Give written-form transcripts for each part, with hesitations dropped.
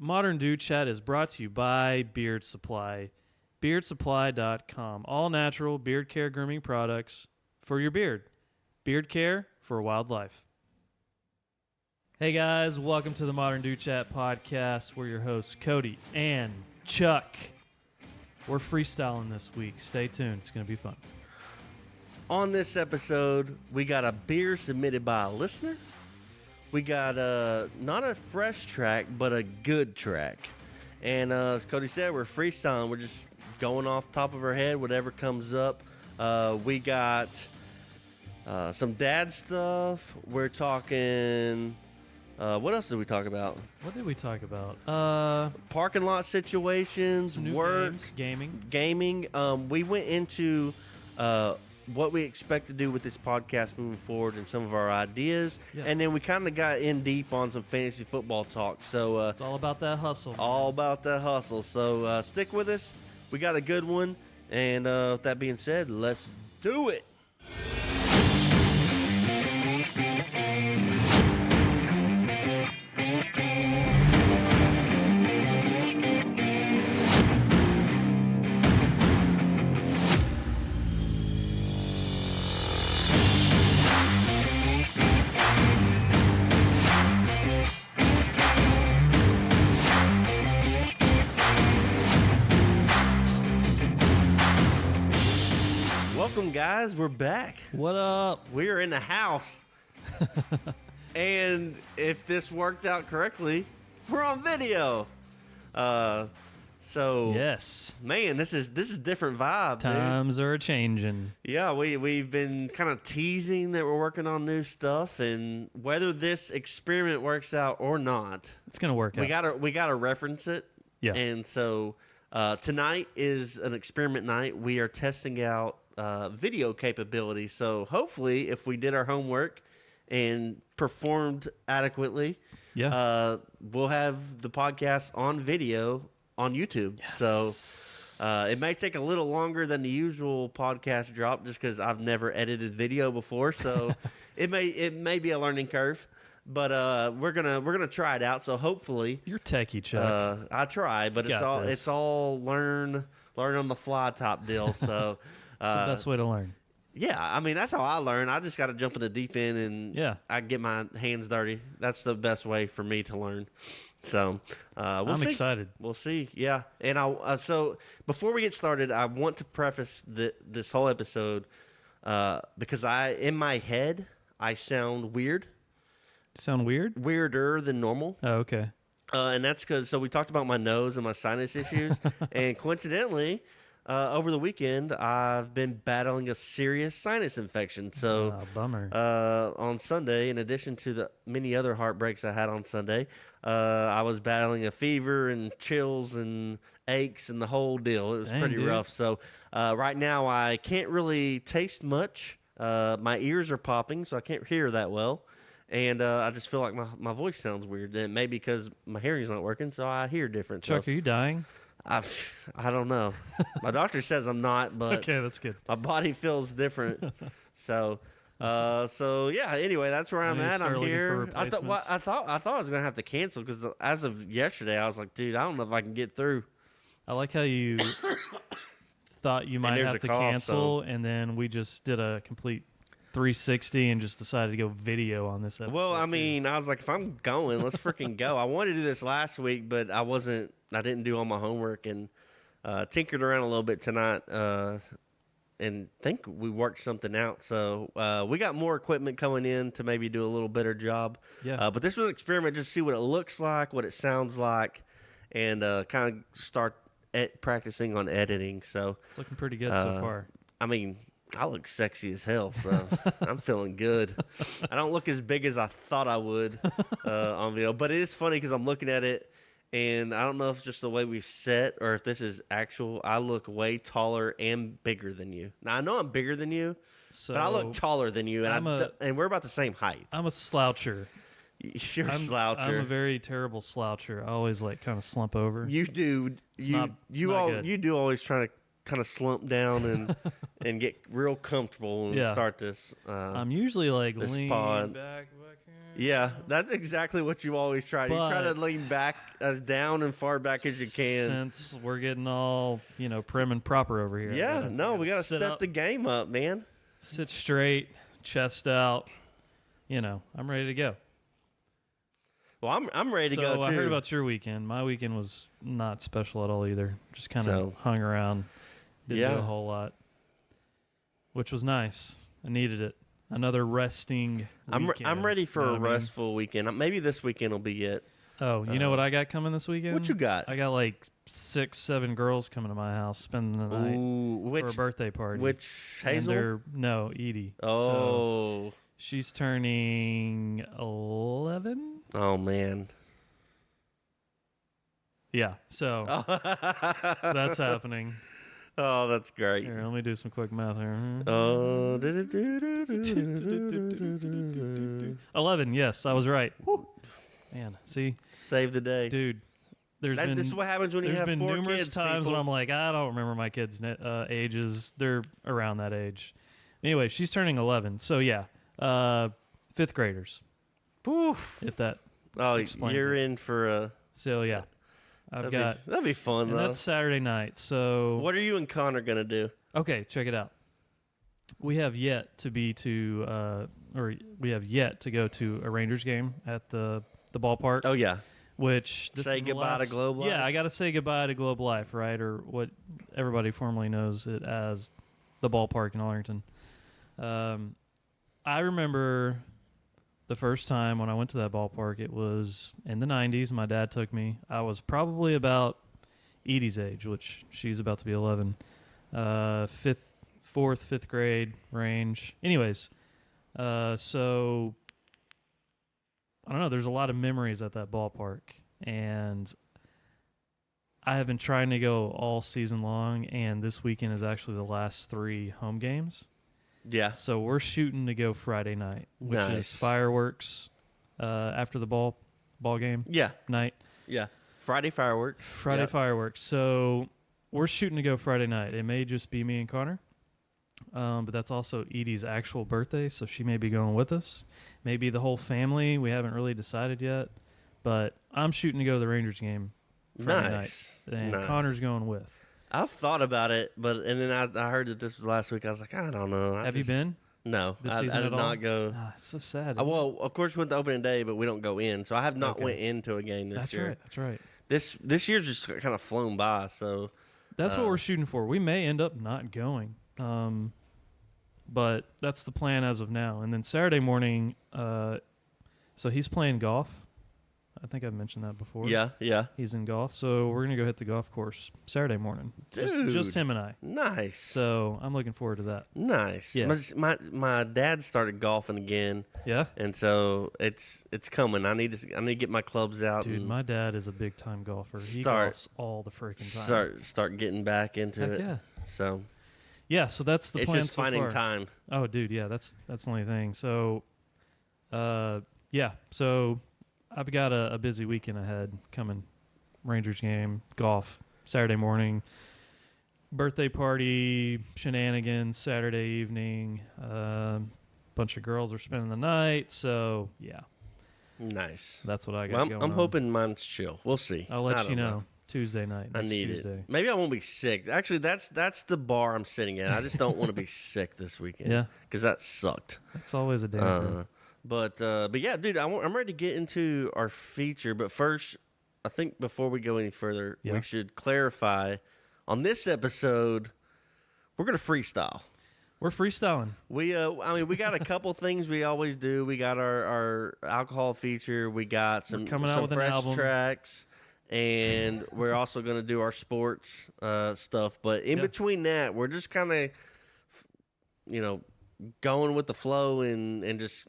Modern Dude Chat is brought to you by Beard Supply. BeardSupply.com. All natural beard care grooming products for your beard. Beard care for wildlife. Hey guys, welcome to the Modern Dude Chat podcast. We're your hosts, Cody and Chuck. We're freestyling this week. Stay tuned. It's going to be fun. On this episode, we got a beer submitted by a listener. We got not a fresh track, but a good track. And as Cody said, we're freestyling. We're just going off top of our head, whatever comes up. We got some dad stuff. We're talking... what else did we talk about? What did we talk about? Parking lot situations, work, games, gaming. We went into what we expect to do with this podcast moving forward and some of our ideas. Yeah. And then we kind of got in deep on some fantasy football talk. So it's all about that hustle. All about that hustle. So stick with us. We got a good one. And with that being said, let's do it. Welcome, guys. We're back. What up? We are in the house. And if this worked out correctly, we're on video. So yes, man, this is different vibe. Times dude. are changing. Yeah, we've been kind of teasing that we're working on new stuff, and whether this experiment works out or not, it's gonna work out. We gotta reference it. Yeah. And so tonight is an experiment night. We are testing out video capability. So hopefully, if we did our homework and performed adequately, we'll have the podcast on video on YouTube. Yes. So it may take a little longer than the usual podcast drop, just because I've never edited video before. So it may be a learning curve, but we're gonna try it out. So hopefully, you're techie, Chuck. I try, but it's all learn on the fly type deal. So. It's the best way to learn. Yeah, I mean, that's how I learn. I just got to jump in the deep end and I get my hands dirty. That's the best way for me to learn. So I'm excited. We'll see. Yeah, and so before we get started, I want to preface this whole episode because in my head I sound weird. Sound weird? Weirder than normal. Oh, okay. And that's because we talked about my nose and my sinus issues, and coincidentally. Over the weekend, I've been battling a serious sinus infection. So, bummer. On Sunday, in addition to the many other heartbreaks I had on Sunday, I was battling a fever and chills and aches and the whole deal. It was pretty rough. So, right now, I can't really taste much. My ears are popping, so I can't hear that well. And I just feel like my voice sounds weird. And maybe because my hearing's not working, so I hear different. Chuck, are you dying? I don't know. My doctor says I'm not, but okay, that's good. My body feels different. So yeah. Anyway, that's where I'm at. I'm here. I thought I was gonna have to cancel because as of yesterday, I was like, dude, I don't know if I can get through. I like how you thought you might have to cancel, and then we just did a complete 360 and just decided to go video on this episode. Well, I mean, I was like, if I'm going, let's freaking go. I wanted to do this last week, but I didn't do all my homework and tinkered around a little bit tonight and think we worked something out. So we got more equipment coming in to maybe do a little better job. Yeah. But this was an experiment, just see what it looks like, what it sounds like, and kind of start practicing on editing. So it's looking pretty good so far. I mean, I look sexy as hell, so I'm feeling good. I don't look as big as I thought I would on video, but it is funny because I'm looking at it, and I don't know if it's just the way we sit or if this is actual. I look way taller and bigger than you. Now, I know I'm bigger than you, but I look taller than you, and we're about the same height. I'm a sloucher. You're a sloucher. I'm a very terrible sloucher. I always kind of slump over. You do. You do always try to kind of slump down and get real comfortable and start this. I'm usually this leaning pod. back here. Yeah, that's exactly what you always try. You try to lean back as down and far back as you can. Since we're getting all, prim and proper over here. Yeah, we got to step the game up, man. Sit straight, chest out. I'm ready to go. Well, I'm ready to go, too. I heard about your weekend. My weekend was not special at all either. Just kind of hung around. Didn't do a whole lot, which was nice. I needed it. Another resting weekend. I'm ready for a restful weekend. Maybe this weekend will be it. Oh, you know what I got coming this weekend? What you got? I got like 6, 7 girls coming to my house spending the night for a birthday party. Which, Hazel? No, Edie. Oh. So she's turning 11. Oh, man. Yeah, so that's happening. Oh, that's great. Here, let me do some quick math here. Oh, 11, yes, I was right. Woo. Man, see? Save the day. Dude, this is what happens when you have 4 kids. There's been numerous times when I'm like, I don't remember my kids' ages. They're around that age. Anyway, she's turning 11. So, yeah, 5th graders. Poof. If that explains you're it. in for a... So, yeah. That'd be fun, though. That's Saturday night. So what are you and Connor gonna do? Okay, check it out. We have yet to go to a Rangers game at the ballpark. Oh yeah. Which say goodbye to Globe Life. Yeah, I got to say goodbye to Globe Life, right? Or what everybody formerly knows it as the ballpark in Arlington. I remember the first time when I went to that ballpark, it was in the 90s. My dad took me. I was probably about Edie's age, which she's about to be 11. 4th, 5th grade range. Anyways, so I don't know. There's a lot of memories at that ballpark. And I have been trying to go all season long, and this weekend is actually the last 3 home games. Yeah. So we're shooting to go Friday night, which Nice. is fireworks after the ball game night. Yeah. Friday fireworks. Fireworks. So we're shooting to go Friday night. It may just be me and Connor, but that's also Edie's actual birthday, so she may be going with us. Maybe the whole family. We haven't really decided yet, but I'm shooting to go to the Rangers game Friday night, and Connor's going with. I've thought about it, and then I heard that this was last week. I was like, I don't know. Have you been? No, this I season did not go. It's so sad. Well, of course, we went to opening day, but we don't go in, so I have not went into a game this year. That's right. This year's just kind of flown by, so that's what we're shooting for. We may end up not going, but that's the plan as of now. And then Saturday morning, so he's playing golf. I think I've mentioned that before. Yeah. He's in golf, so we're going to go hit the golf course Saturday morning. Dude. Just him and I. Nice. So I'm looking forward to that. Nice. Yeah. My dad started golfing again. Yeah? And so it's coming. I need to get my clubs out. Dude, my dad is a big-time golfer. He golfs all the freaking time. Start getting back into Heck it. Yeah. So yeah, so that's the plan It's just so finding far. time. Oh, dude, yeah, that's the only thing. So, yeah, so I've got a busy weekend ahead coming. Rangers game, golf, Saturday morning, birthday party, shenanigans, Saturday evening. Bunch of girls are spending the night, so yeah. Nice. That's what I got going I'm on. hoping mine's chill. We'll see. I'll let you know. Tuesday night. I need Tuesday. it. Maybe I won't be sick. Actually, that's the bar I'm sitting at. I just don't want to be sick this weekend. Yeah. Because that sucked. That's always a danger. But yeah, dude, I'm ready to get into our feature. But first, I think before we go any further, we should clarify on this episode, we're going to freestyle. We're freestyling. We got a couple things we always do. We got our alcohol feature. We got some fresh tracks. And we're also going to do our sports stuff. But in between that, we're just kind of, going with the flow and just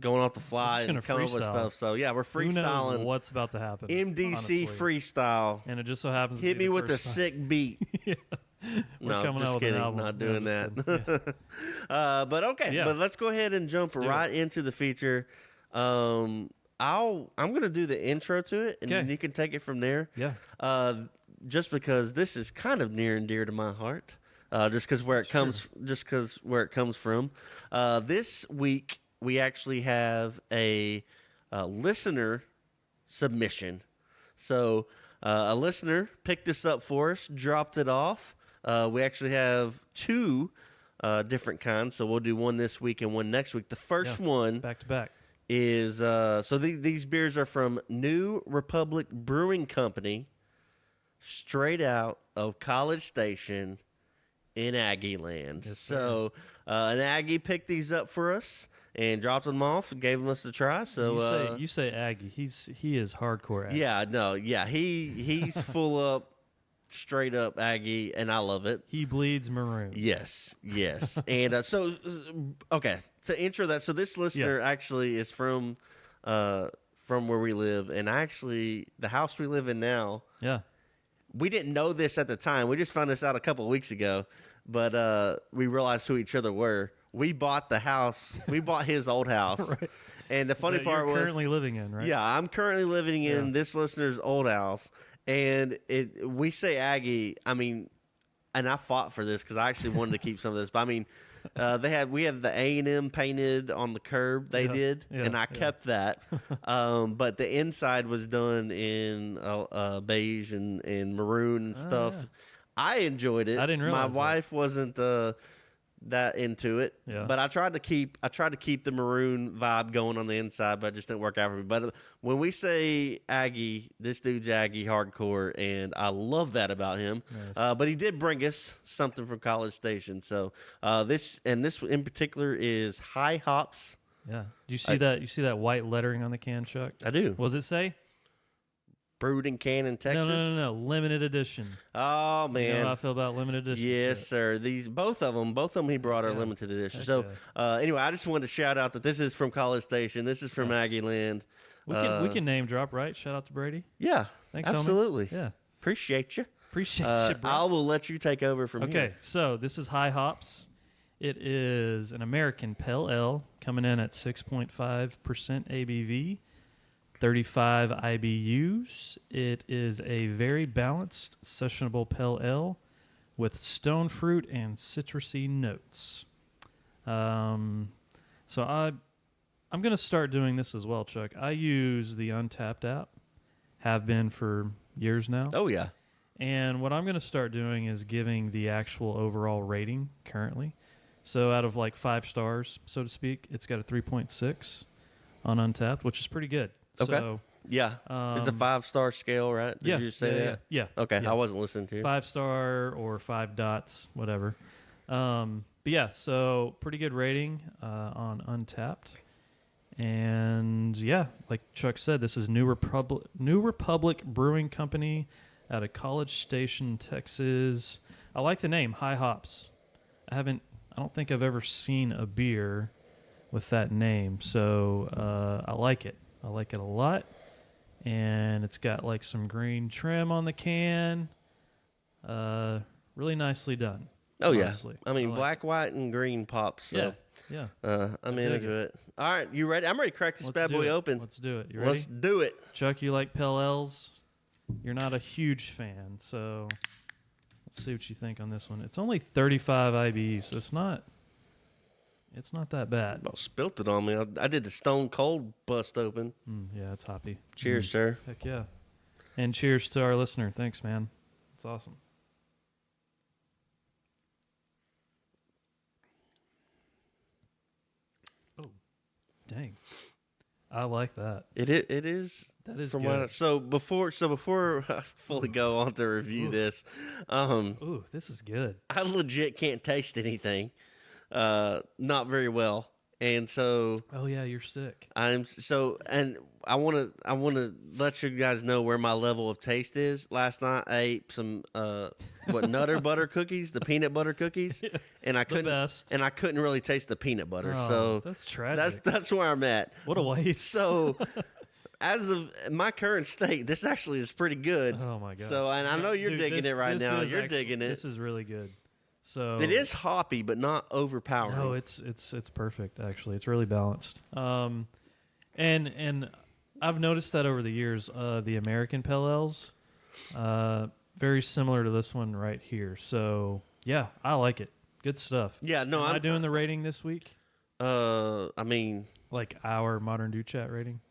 going off the fly and coming up with stuff. So, yeah, we're freestyling. Who knows what's about to happen? MDC honestly. Freestyle. And it just so happens to Hit be me the with a first time. sick beat. No, just kidding. Not doing that. But okay. But let's go ahead and jump right into the feature. I'm gonna do the intro to it, and then you can take it from there. Yeah. Just because this is kind of near and dear to my heart, just because where it comes from. This week we actually have a listener submission. So a listener picked this up for us, dropped it off. We actually have two different kinds, so we'll do one this week and one next week. The first one back to back is these beers are from New Republic Brewing Company, straight out of College Station in Aggie Land. Yes, so an Aggie picked these up for us and dropped them off and gave them us a try. So you say Aggie. He is hardcore Aggie. Yeah, no, yeah, he's full up, straight up Aggie, and I love it. He bleeds maroon. Yes. And okay, to intro that, so this listener actually is from where we live, and actually the house we live in now. Yeah. We didn't know this at the time. We just found this out a couple of weeks ago, but we realized who each other were. We bought the house. We bought his old house. Right. And the funny part was currently living in, right? Yeah, I'm currently living in this listener's old house. And we say Aggie, I mean, and I fought for this because I actually wanted to keep some of this. But I mean, we had the A&M painted on the curb. They did, and I kept that. But the inside was done in beige and maroon and stuff. Yeah. I enjoyed it. I didn't realize my wife wasn't that into it. Yeah. But I tried to keep the maroon vibe going on the inside, but it just didn't work out for me. But when we say Aggie, this dude's Aggie hardcore, and I love that about him. Nice. But he did bring us something from College Station. So this in particular is High Hops. Yeah. Do you see that? You see that white lettering on the can, Chuck? I do. What does it say? Brewed in Cannon, Texas. No. Limited edition. Oh man, You know how I feel about limited edition. yes, shit. sir. Both of them he brought are limited edition. Heck So anyway, I just wanted to shout out that this is from College Station. This is from Aggie Land. We can name drop, right? Shout out to Brady. Yeah, Thanks, homie. absolutely. Yeah. Appreciate you. Appreciate you, bro. I will let you take over from here. Okay, so this is High Hops. It is an American Pale Ale coming in at 6.5% ABV, 35 IBUs. It is a very balanced, sessionable Pale Ale with stone fruit and citrusy notes. So I'm going to start doing this as well, Chuck. I use the Untapped app, have been for years now. Oh yeah. And what I'm going to start doing is giving the actual overall rating currently. So out of like 5 stars, so to speak, it's got a 3.6 on Untapped, which is pretty good. Okay. So, Yeah. It's a 5-star scale, right? Did you say that? Yeah. Okay. Yeah. I wasn't listening to you. 5-star or 5 dots, whatever. But yeah, so pretty good rating on Untapped. And yeah, like Chuck said, this is New Republic Brewing Company out of College Station, Texas. I like the name, High Hops. I don't think I've ever seen a beer with that name, so I like it. I like it a lot. And it's got like some green trim on the can. Really nicely done. Oh, honestly. yeah. I mean, like black, white, and green pops. So, yeah. I'm into it. All right. You ready? I'm ready to crack this bad boy open. Let's do it. You ready? Let's do it. Chuck, you like Pale Ales? You're not a huge fan, so let's see what you think on this one. It's only 35 IBU, so it's not that bad. About spilt it on me. I did the Stone Cold bust open. Yeah, it's hoppy. Cheers, sir. Heck yeah. And cheers to our listener. Thanks, man. It's awesome. Oh, dang. I like that. It is. That is from good. what so before I fully go on to review this, Ooh, this is good. I legit can't taste anything, not very well, and so Oh yeah, you're sick. and I want to let you guys know where my level of taste is. Last night I ate some Nutter Butter cookies, the peanut butter cookies, and I couldn't best. and I couldn't really taste the peanut butter. Oh, So that's tragic. that's where I'm at. What a waste. So, as of my current state, this actually is pretty good. Oh my god. So, and I know you're digging it right now. You're digging it. This is really good. So It is hoppy, but not overpowering. No, it's perfect actually. It's really balanced. And I've noticed that over the years, the American Pale Ales, very similar to this one right here. So yeah, I like it. Good stuff. Yeah, no, Am I I'm doing the rating this week? I mean, Like our Modern Dew Chat rating?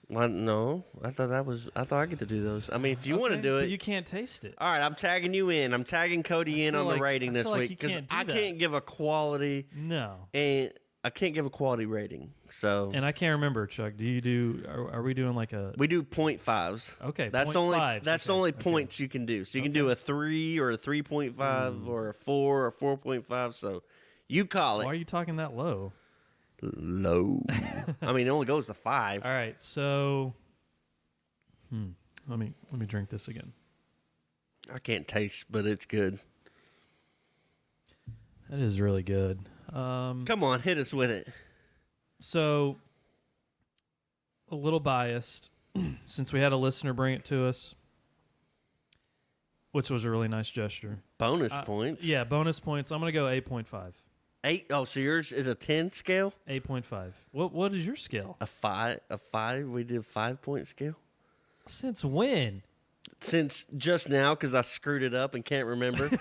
no. I thought I get to do those. I mean, if you want to do but it. you can't taste it. All right, I'm tagging you in. I'm tagging Cody in on the rating this like week you because can't do I that. can't give a quality No. and I can't give a quality rating. So And I can't remember, Chuck. Do you do? Are we doing like a? we do 0.5s. Okay, That's the only 0.5s, that's the okay, only okay. points you can do. So you can do a 3 or a 3.5 or a 4 or 4.5. So you call Why it are you talking that low? low. I mean, it only goes to 5. All right, so let me drink this again. I can't taste, but it's good. That is really good. Come on, hit us with it. So a little biased since we had a listener bring it to us, which was a really nice gesture. Bonus points. Yeah, bonus points. I'm gonna go 8.5. 8. Oh, so yours is a 10 scale? 8.5. What is your scale? A 5. A 5. We did a 5-point scale. Since when? Since just now, because I screwed it up and can't remember.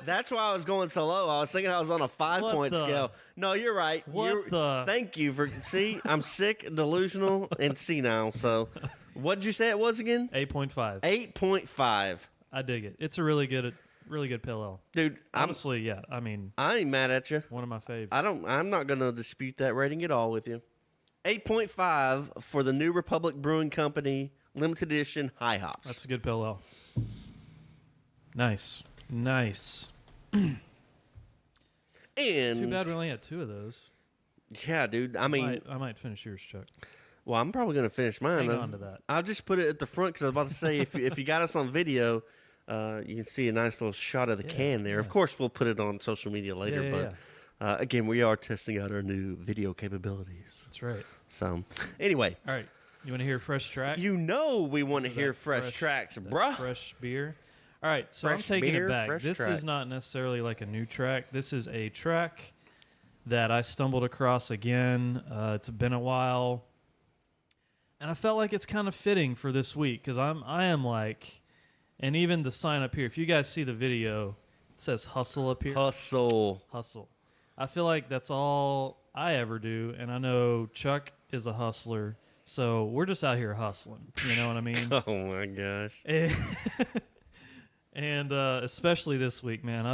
That's why I was going so low. I was thinking I was on a 5-point scale. No, you're right. Thank you for. See, I'm sick, delusional, and senile. So, what did you say it was again? 8.5. 8.5. I dig it. It's a really good pale ale. Dude, Honestly, yeah. I mean, I ain't mad at you. one of my faves. I'm not gonna dispute that rating at all with you. 8.5 for the New Republic Brewing Company limited edition high hops. That's a good pale ale. Nice. And Too bad we only had 2 of those. Yeah, dude. I mean, I might finish yours, Chuck. well, I'm probably gonna finish mine. Hang on to that. I'll just put it at the front because I was about to say if you got us on video, you can see a nice little shot of the can there. Yeah. Of course, we'll put it on social media later. Yeah. Again, we are testing out our new video capabilities. That's right. So, anyway, All right. You want to hear fresh track? you know we want to That hear fresh tracks, that bruh. Fresh beer. All right, so Fresh I'm taking beer, it back. fresh This track. is not necessarily like a new track. This is a track that I stumbled across again. It's been a while, and I felt like it's kind of fitting for this week because I am like, and even the sign up here. If you guys see the video, it says "hustle" up here. Hustle. I feel like that's all I ever do, and I know Chuck is a hustler. So we're just out here hustling. You know what I mean? Oh my gosh. And especially this week, man,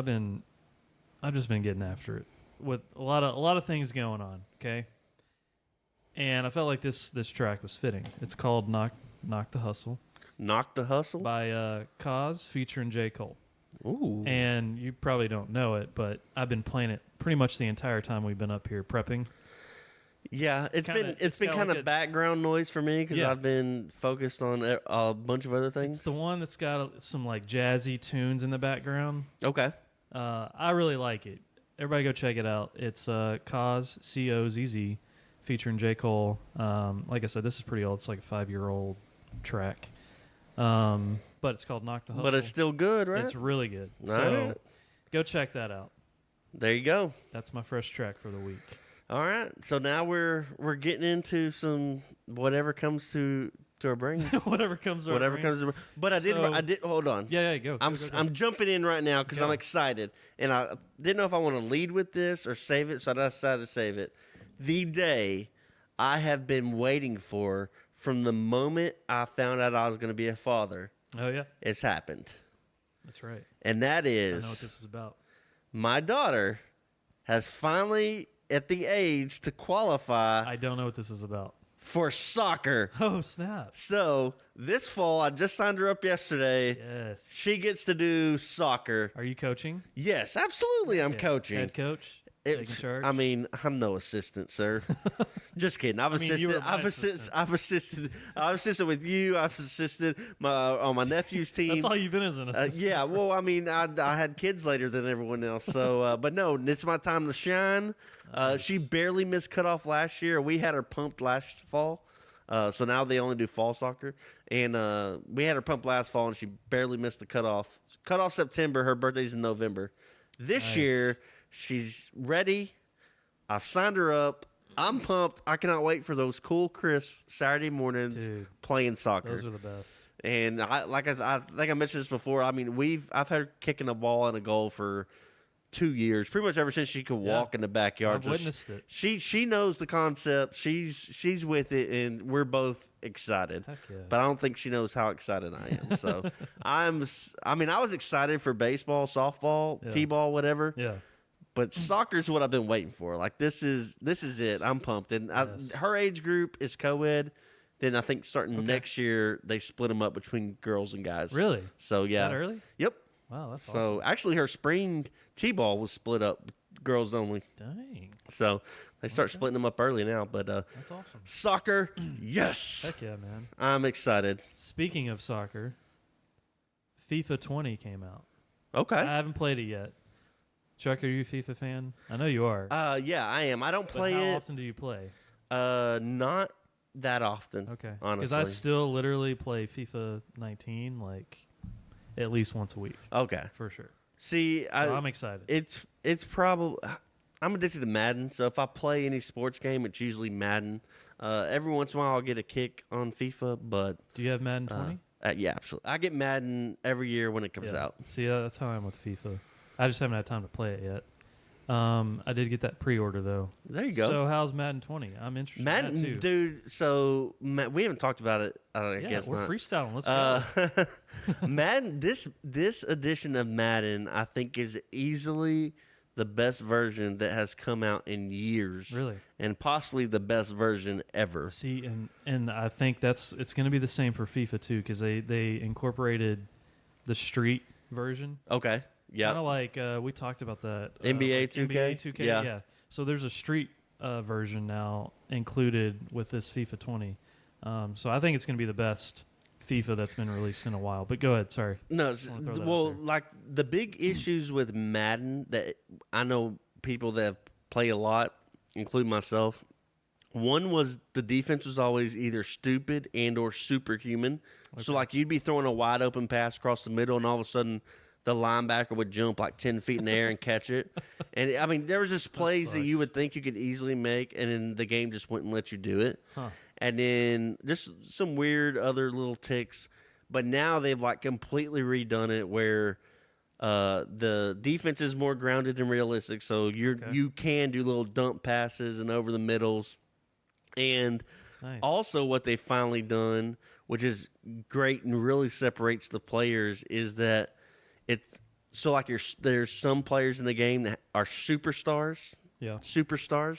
I've just been getting after it with a lot of things going on. Okay, and I felt like this track was fitting. It's called "Knock the Hustle" Knock the Hustle by Cause featuring J. Cole. Ooh. And you probably don't know it, but I've been playing it pretty much the entire time we've been up here prepping. Yeah, it's been got kind like of background noise for me because Yeah. I've been focused on a bunch of other things. It's the one that's got some like jazzy tunes in the background. Okay. I really like it. Everybody go check it out. It's Cause, C-O-Z-Z, featuring J. Cole. Like I said, this is pretty old. It's like a 5-year-old track. But it's called Knock the Hustle. But it's still good, right? It's really good. All So right. go check that out. There you go. That's my fresh track for the week. All right. So now we're getting into some whatever comes to our brains. Whatever comes to our Whatever brains. comes to. But I did hold on. Yeah, go. I'm jumping in right now because Go. I'm excited, and I didn't know if I want to lead with this or save it, so I decided to save it. The day I have been waiting for from the moment I found out I was going to be a father, Oh, yeah. it's happened, That's right. and that I is know what this is about. my daughter has finally at the age to qualify I don't know what this is about. for soccer. Oh, snap. So this fall, I just signed her up yesterday. Yes. She gets to do soccer. Are you coaching? Yes, absolutely. I'm Yeah. coaching. Head coach? Taking charge? I mean, I'm no assistant, sir. Just kidding. I've mean, you were assisted. my assistant. I've assisted with you. I've assisted on my nephew's team. That's all you've been as an assistant. Yeah. Well, I mean, I had kids later than everyone else. So, but no, it's my time to shine. Nice. She barely missed cutoff last year. We had her pumped last fall. So now they only do fall soccer. And we had her pumped last fall, and she barely missed the cutoff. Cutoff September. Her birthday's in November. This Nice. year, she's ready. I've signed her up. I'm pumped. I cannot wait for those cool, crisp Saturday mornings Dude, playing soccer. those are the best. And I think I mentioned this before. I mean, I've had her kicking a ball and a goal for 2 years, pretty much ever since she could walk in the backyard. I've witnessed it. She knows the concept. She's with it, and we're both excited. Heck yeah. But I don't think she knows how excited I am. So I was excited for baseball, softball, t-ball, whatever. Yeah. But soccer's what I've been waiting for. Like this is it. I'm pumped. And her age group is co-ed. Then I think starting next year they split them up between girls and guys. Really? So yeah. That early? Yep. Wow, that's awesome. So actually, her spring t-ball was split up, girls only. Dang. So they start splitting them up early now. But that's awesome. Soccer, yes. Heck yeah, man. I'm excited. Speaking of soccer, FIFA 20 came out. Okay. I haven't played it yet. Chuck, are you a FIFA fan? I know you are. Yeah, I am. I don't play how it. How often do you play? Not that often. Okay. Honestly, because I still literally play FIFA 19 like at least once a week. Okay, for sure. See, so I'm excited. It's probably I'm addicted to Madden. So if I play any sports game, it's usually Madden. Every once in a while, I'll get a kick on FIFA. But do you have Madden 20? Yeah, absolutely. I get Madden every year when it comes out. See, that's how I am with FIFA. I just haven't had time to play it yet. I did get that pre-order though. There you go. So how's Madden 20? I'm interested Madden, in that too. Dude. So we haven't talked about it. I guess we're not. freestyling. Let's go. Madden. This edition of Madden, I think, is easily the best version that has come out in years. Really, and possibly the best version ever. See, and I think it's going to be the same for FIFA too, because they incorporated the street version. Okay. Yeah, kind of like we talked about that. NBA like 2K? NBA 2K, Yeah. So there's a street version now included with this FIFA 20. So I think it's going to be the best FIFA that's been released in a while. But go ahead, sorry. No, well, like the big issues with Madden that I know people that have played a lot, including myself. One was the defense was always either stupid and or superhuman. Okay. So like you'd be throwing a wide open pass across the middle, and all of a sudden the linebacker would jump like 10 feet in the air and catch it. And, I mean, there was just plays that you would think you could easily make, and then the game just wouldn't let you do it. Huh. And then just some weird other little ticks. But now they've, like, completely redone it where the defense is more grounded and realistic. So you can do little dump passes and over the middles. And also what they've finally done, which is great and really separates the players, is that it's so like there's some players in the game that are superstars,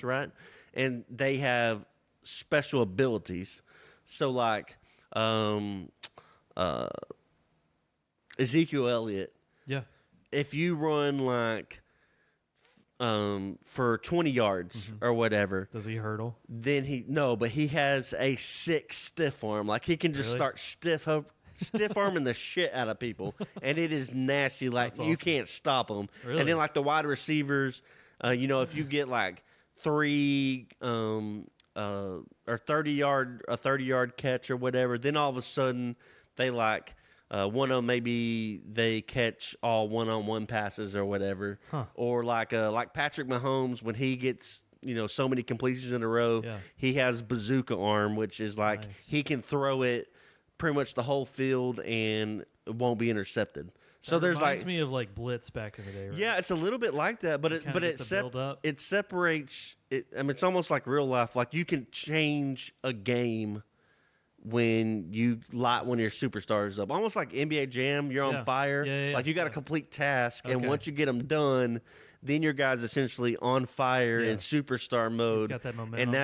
right? And they have special abilities. So like Ezekiel Elliott, if you run like for 20 yards or whatever, does he hurdle? Then but he has a sick stiff arm. Like he can just start stiff arming the shit out of people, and it is nasty. Like you can't stop them. Really? And then like the wide receivers, if you get like 3 or 30-yard catch or whatever, then all of a sudden they like one of them, maybe they catch all one-on-one passes or whatever, or like Patrick Mahomes when he gets so many completions in a row, he has bazooka arm, which is like he can throw it pretty much the whole field and it won't be intercepted. So there's reminds me of like Blitz back in the day, right? Yeah, it's a little bit like that, but it separates it. I mean, it's almost like real life. Like you can change a game when your superstars up, almost like NBA Jam. You're on fire. Like you got a complete task, and once you get them done, then your guy's essentially on fire in superstar mode. He's got that momentum.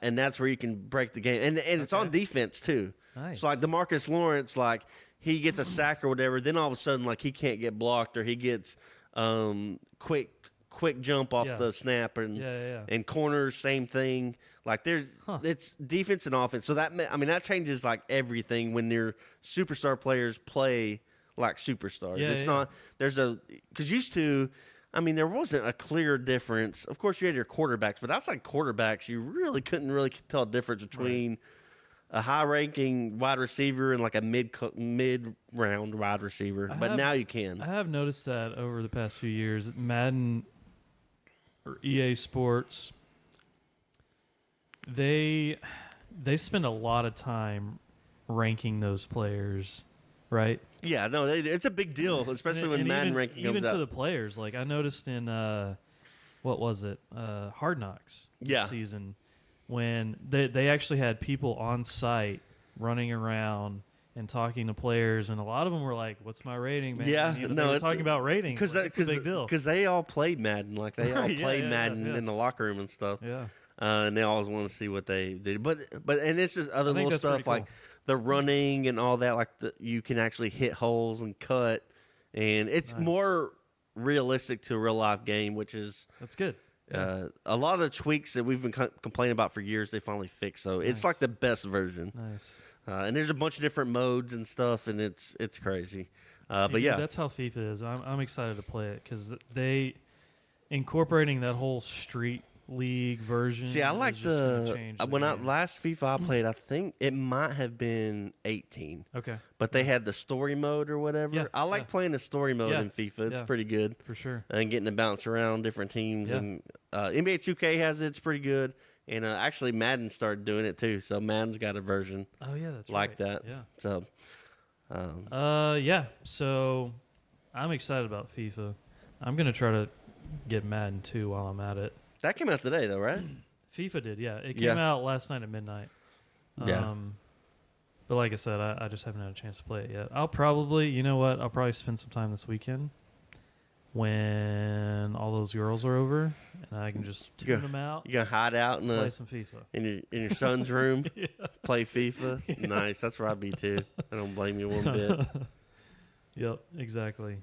And that's where you can break the game. And it's on defense too. Nice. So like DeMarcus Lawrence, like he gets a sack or whatever, then all of a sudden like he can't get blocked, or he gets quick jump off the snap, and corners, same thing. Like it's defense and offense. So that changes like everything when your superstar players play like superstars. It's not because used to. I mean, there wasn't a clear difference. Of course, you had your quarterbacks, but outside quarterbacks, you really couldn't tell a difference between a high-ranking wide receiver and like a mid-round wide receiver. But now you can. I have noticed that over the past few years, Madden or EA Sports, they spend a lot of time ranking those players right? Yeah, no, it's a big deal, especially when Madden ranking comes even out. to the players. Like I noticed in what was it, Hard Knocks this season, when they actually had people on site running around and talking to players, and a lot of them were like, "What's my rating, man?" Yeah, they no, were talking about rating because it's a big deal. Because they all played Madden, like they all Right, played Madden in the locker room and stuff. Yeah. And they always want to see what they did. But and it's just other little stuff cool. like the running and all that. Like you can actually hit holes and cut, and it's more realistic to a real life game, which is that's good. Yeah. A lot of the tweaks that we've been complaining about for years, they finally fixed. So it's like the best version. Nice. And there's a bunch of different modes and stuff, and it's crazy. But dude, yeah, that's how FIFA is. I'm excited to play it because they incorporating that whole street league version. See, I like last FIFA I played, I think it might have been 18. Okay. But they had the story mode or whatever. Yeah, I like playing the story mode in FIFA. It's pretty good. For sure. And getting to bounce around different teams. And NBA 2K has it. It's pretty good. And actually, Madden started doing it too. So Madden's got a version. Oh yeah, that's like right. that. Yeah. So. Yeah. So I'm excited about FIFA. I'm gonna try to get Madden too while I'm at it. That came out today though, right? FIFA did, yeah. It came out last night at midnight. Yeah. But like I said, I just haven't had a chance to play it yet. I'll probably spend some time this weekend when all those girls are over, and I can just tune them out. You gonna hide out and play some FIFA in your son's room, play FIFA. Yeah. Nice, that's where I'd be too. I don't blame you one bit. Yep, exactly.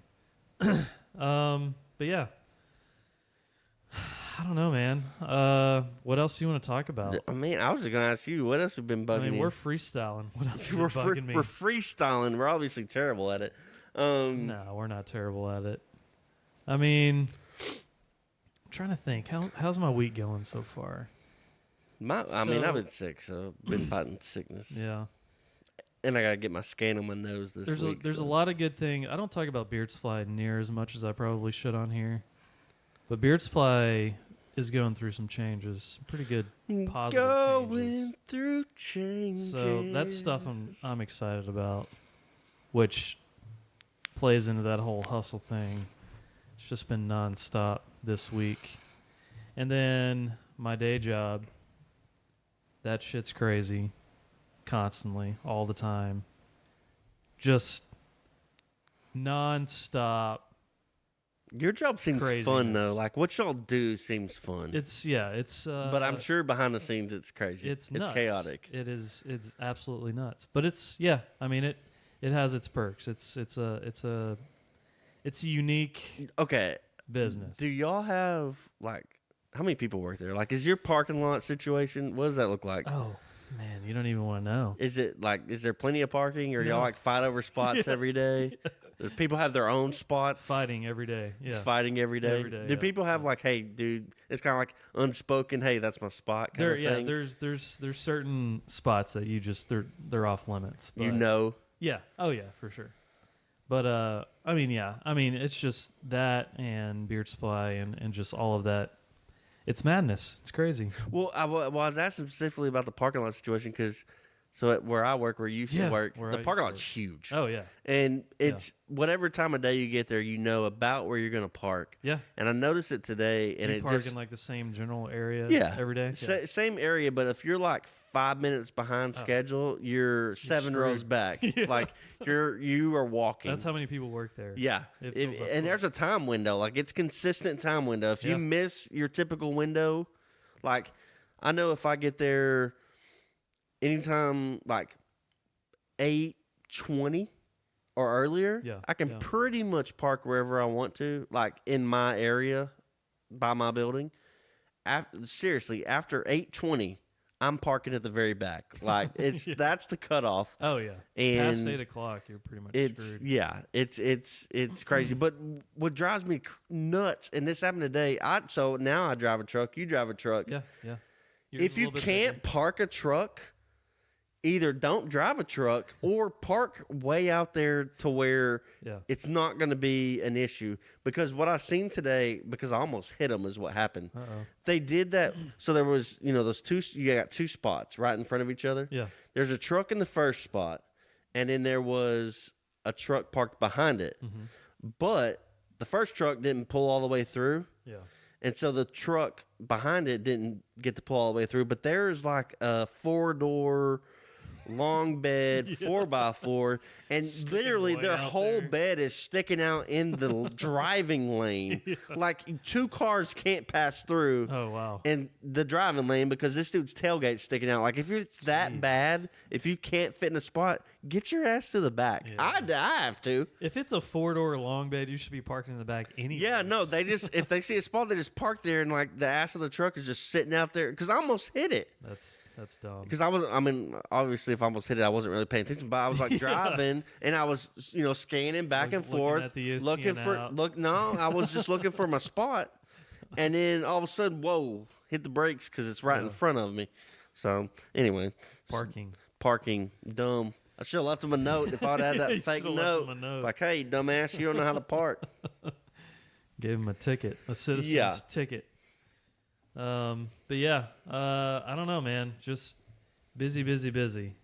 But yeah, I don't know, man. What else do you want to talk about? I mean, I was just gonna ask you what else have been bugging you. We're freestyling. What else has been bugging me? We're freestyling. We're obviously terrible at it. No, we're not terrible at it. I mean, I'm trying to think. How's my week going so far? I've been sick, so I've been fighting sickness. Yeah. And I gotta get my scan on my nose this week. There's a lot of good things. I don't talk about Beard Supply near as much as I probably should on here, but Beard Supply is going through some changes, some pretty good positive changes. Through changes. So that's stuff I'm excited about, which plays into that whole hustle thing. It's just been nonstop this week. And then my day job, that shit's crazy. Constantly, all the time. Just nonstop. Your job seems craziness. Fun, though. Like, what y'all do seems fun. It's but I'm sure behind the scenes it's crazy. It's nuts. Chaotic. It's absolutely nuts. But it's, I mean, it has its perks. It's a unique business. Do y'all have, like, how many people work there? Like, is your parking lot situation, what does that look like? Oh, man, you don't even want to know. Is it, like, is there plenty of parking, or y'all, like, fight over spots every day? Do people have their own spots? Fighting every day. Yeah. It's fighting every day. Do people have like, hey, dude, it's kind of like unspoken, hey, that's my spot kind of thing? There's certain spots that you just they're off limits. But Yeah. Oh yeah, for sure. But I mean, it's just that and Beard Supply and just all of that. It's madness. It's crazy. Well, I was asking specifically about the parking lot situation because at where I work, where you used to work, the parking lot's huge. Oh, yeah. And it's whatever time of day you get there, you know about where you're going to park. Yeah. And I noticed it today. And you park in like the same general area every day? Same area, but if you're like 5 minutes behind schedule, you're 7 rows back. Like you are walking. That's how many people work there. Yeah. And there's a time window. Like it's consistent time window. If you miss your typical window, like I know if I get there anytime like 8:20 or earlier, I can pretty much park wherever I want to, like in my area by my building. Seriously, after 8:20, I'm parking at the very back. Like that's the cutoff. Oh yeah. And past 8 o'clock, you're pretty much screwed. Yeah, it's crazy. But what drives me nuts, and this happened today. So now I drive a truck. You drive a truck. Yeah. If you can't park a truck, either don't drive a truck or park way out there to where it's not going to be an issue. Because what I seen today, because I almost hit them, is what happened. They did that. So there was, those two. You got two spots right in front of each other. Yeah. There's a truck in the first spot, and then there was a truck parked behind it. But the first truck didn't pull all the way through. Yeah. And so the truck behind it didn't get to pull all the way through. But there's like a 4-door long bed, 4x4, and Sticking literally way their out whole there. bed is sticking out in the driving lane. Like 2 cars can't pass through. Oh, wow. In the driving lane because this dude's tailgate's sticking out. Like if it's that Jeez. bad, if you can't fit in a spot, get your ass to the back. Yeah. I have to. If it's a 4-door long bed, you should be parking in the back anyway. Yeah, no, they just if they see a spot, they just park there, and like the ass of the truck is just sitting out there. Because I almost hit it. That's dumb. Because I mean, obviously, if I almost hit it, I wasn't really paying attention. But I was like driving, and I was, scanning back and Looking forth, at the ESPN looking for out. No, I was just looking for my spot, and then all of a sudden, whoa, hit the brakes because it's right in front of me. So anyway, Parking. dumb. I should have left him a note if I'd had You that fake should've left note. him a note. Like, hey, dumbass, you don't know how to park. Give him a ticket, a citizen's Yeah. ticket. But yeah, I don't know, man. Just busy.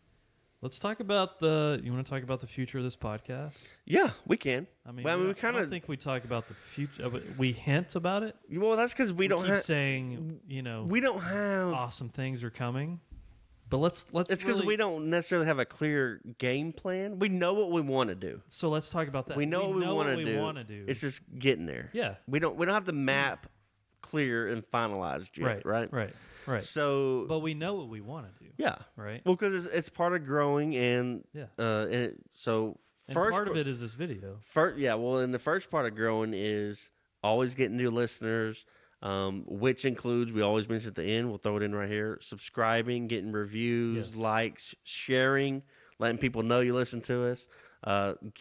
Let's talk about you want to talk about the future of this podcast? Yeah, we can. I mean, Well, we I kind don't of think we talk about the future. We hint about it. Well, that's because we don't keep have. saying, We don't have. awesome things are coming. But let's. It's because we don't necessarily have a clear game plan. We know what we want to do. So let's talk about that. We know what we want to do. It's just getting there. Yeah. We don't have the map clear and finalized yet. Right. So, But we know what we want to do. yeah. Right. Well, because it's part of growing, and so And first part of it is this video. and the first part of growing is always getting new listeners, which includes, we always mention at the end, we'll throw it in right here, subscribing, getting reviews, Yes. likes, sharing, letting people know you listen to us,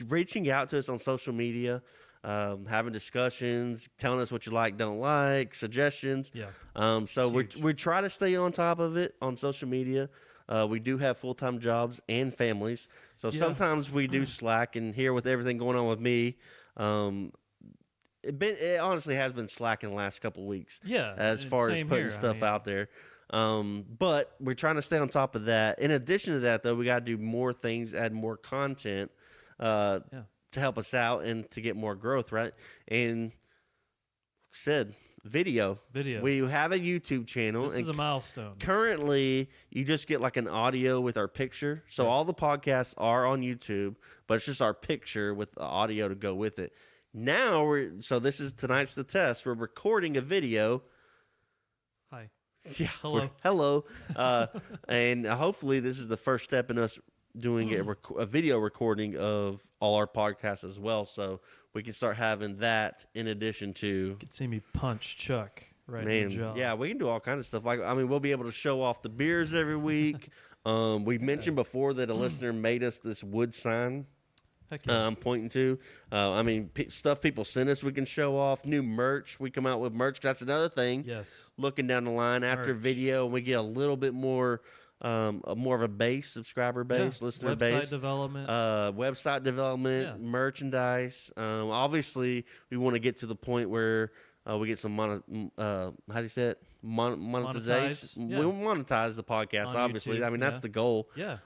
reaching out to us on social media, having discussions, telling us what you like, don't like, suggestions. Yeah. So Huge. we try to stay on top of it on social media. We do have full-time jobs and families, so sometimes we do slack. And here with everything going on with me, it honestly has been slacking the last couple of weeks. Yeah. As far as same putting here. stuff out there. But we're trying to stay on top of that. In addition to that, though, we got to do more things, add more content to help us out and to get more growth, right? And like I said, video. We have a YouTube channel. This is a milestone. Currently, you just get like an audio with our picture. So all the podcasts are on YouTube, but it's just our picture with the audio to go with it. Now tonight's the test. We're recording a video. Hi. Yeah. Hello. Hello. And hopefully this is the first step in us doing a video recording of all our podcasts as well. So we can start having that in addition to. You can see me punch Chuck right in the jaw. Yeah, we can do all kinds of stuff. We'll be able to show off the beers every week. We mentioned before that a listener made us this wood sign. Heck yeah. I'm pointing to. Stuff people send us we can show off. New merch. We come out with merch. That's another thing. Yes. Looking down the line after Merch. video, we get a little bit more of a base, subscriber base, listener base. Website development, merchandise. Obviously, we want to get to the point where we get some how do you say it? Monetization. Yeah. We monetize the podcast, On obviously. YouTube, That's the goal. Yeah.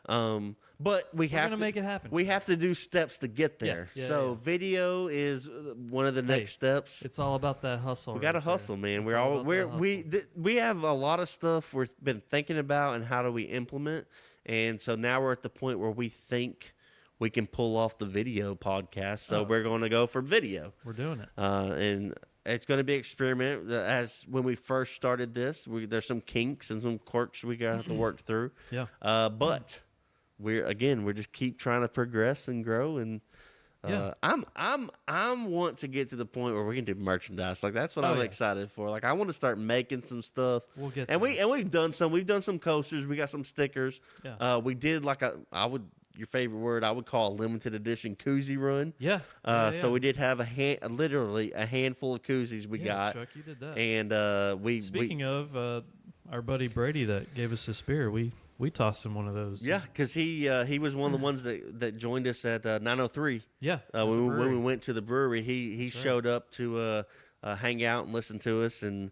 But we're gonna make it happen. We have to do steps to get there. Yeah, video is one of the next steps. It's all about that hustle. We got to hustle, man. It's We have a lot of stuff we've been thinking about and how do we implement. And so now we're at the point where we think we can pull off the video podcast. So we're going to go for video. We're doing it. And it's going to be an experiment. As when we first started this, there's some kinks and some quirks we got to work through. Yeah. But we're just keep trying to progress and grow. And I want to get to the point where we can do merchandise. Like that's what I'm excited for. Like I want to start making some stuff. We'll get and there. we've done some coasters. We got some stickers. Yeah. We did your favorite word I would call a limited edition koozie run. Yeah. So we did have literally a handful of koozies we got. Chuck, you did that. And Speaking of our buddy Brady that gave us this beer, we tossed him one of those. Yeah, because he was one of the ones that joined us at 903. Yeah. When we went to the brewery, he showed up to hang out and listen to us, and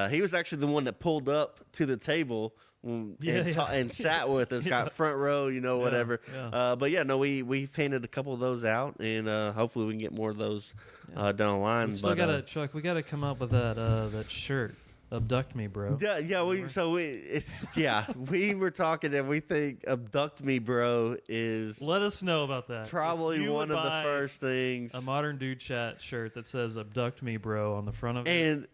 he was actually the one that pulled up to the table and sat with us, got front row, whatever. Yeah. But yeah, no, we painted a couple of those out, and hopefully we can get more of those down the line. We still gotta, Chuck. We gotta come up with that shirt. Abduct me, bro. Yeah. We were talking, and we think "Abduct Me, Bro" is. Let us know about that. Probably one of the first things. A Modern Dude Chat shirt that says "Abduct Me, Bro" on the front of it. And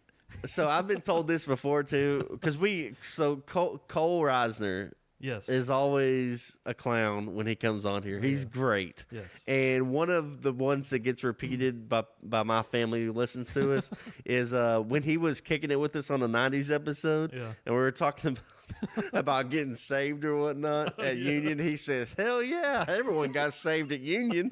so I've been told this before too, because Cole Reisner. Yes. Is always a clown when he comes on here. He's great. Yes. And one of the ones that gets repeated by my family who listens to us is when he was kicking it with us on a 90s episode. Yeah. And we were talking about getting saved or whatnot at Union. He says, hell yeah, everyone got saved at Union.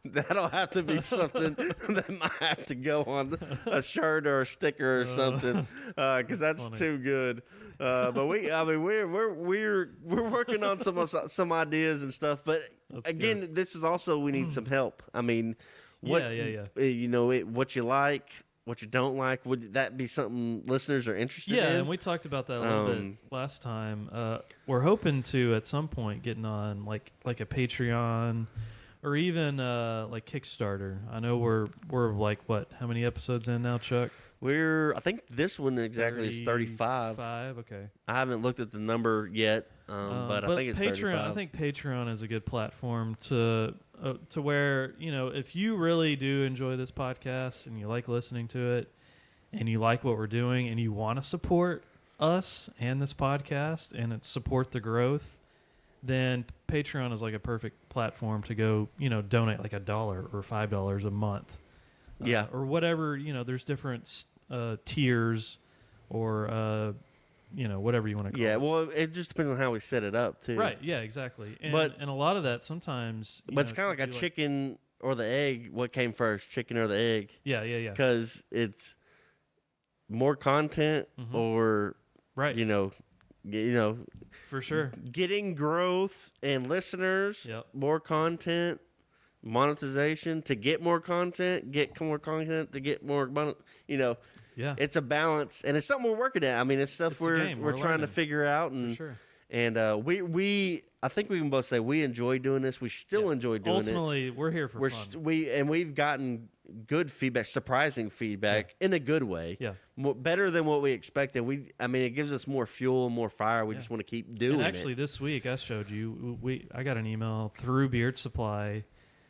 That'll have to be something that might have to go on a shirt or a sticker or something, because that's too good. But we're working on some ideas and stuff. But that's again, good. this is also we need some help. I mean, what what you like, what you don't like. Would that be something listeners are interested in? Yeah, and we talked about that a little bit last time. We're hoping to at some point getting on like a Patreon. Or even like Kickstarter. I know we're like what? How many episodes in now, Chuck? I think this one exactly is 35. Okay. I haven't looked at the number yet, but I think it's Patreon. 35. I think Patreon is a good platform to where if you really do enjoy this podcast and you like listening to it, and you like what we're doing, and you want to support us and this podcast and support the growth, then Patreon is like a perfect platform to go, donate like $1 or $5 a month. Yeah. Or whatever, there's different tiers or, whatever you want to call it. Yeah, well, it just depends on how we set it up, too. Right, yeah, exactly. And a lot of that sometimes... But it's kind of like a chicken or the egg. What came first, chicken or the egg? Yeah. Because it's more content or, right. For sure. Getting growth and listeners, more content, monetization to get more content, to get more money. Yeah. It's a balance, and it's something we're working at. I mean, it's stuff we're trying to figure out, and for sure. And I think we can both say we enjoy doing this. We still enjoy doing Ultimately, we're here for fun. We've gotten good feedback, surprising feedback in a good way. Yeah. Better than what we expected. It gives us more fuel and more fire. We just want to keep doing it. And actually, this week I showed you. I got an email through Beard Supply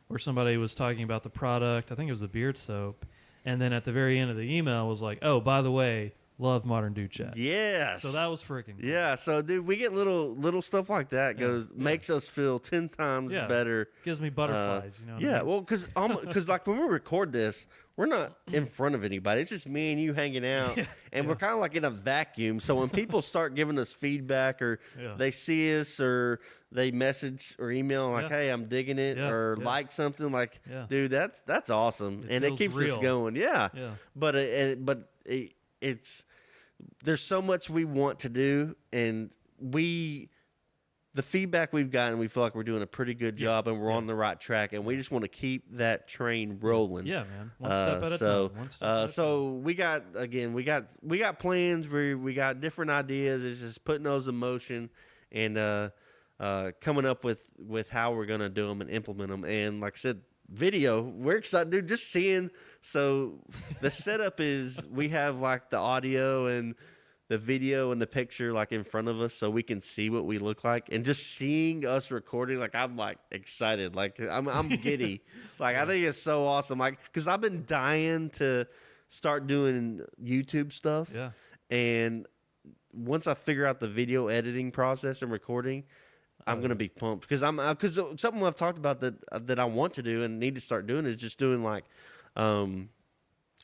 where somebody was talking about the product. I think it was the beard soap, and then at the very end of the email was like, "Oh, by the way, love Modern Dude Chat." Yes. So that was freaking cool. Yeah. So, dude, we get little stuff like that. Makes us feel 10 times better. Gives me butterflies. Well, because like when we record this, we're not in front of anybody. It's just me and you hanging out, and we're kind of like in a vacuum. So when people start giving us feedback, or they see us, or they message or email like, "Hey, I'm digging it," or like something, like, dude, that's awesome, and it keeps us going. Yeah. But it's there's so much we want to do, and the feedback we've gotten, we feel like we're doing a pretty good job, and we're on the right track, and we just want to keep that train rolling. Yeah, man. One step at a time. One step at a time. We got plans. We got different ideas. It's just putting those in motion and coming up with how we're gonna do them and implement them. And like I said, video, we're excited, dude. Just seeing. So the setup is we have like the audio and the video and the picture like in front of us, so we can see what we look like, and just seeing us recording, like I'm like excited, like I'm giddy, like I think it's so awesome, like because I've been dying to start doing YouTube stuff, and once I figure out the video editing process and recording, I'm gonna be pumped because something I've talked about that I want to do and need to start doing is just doing like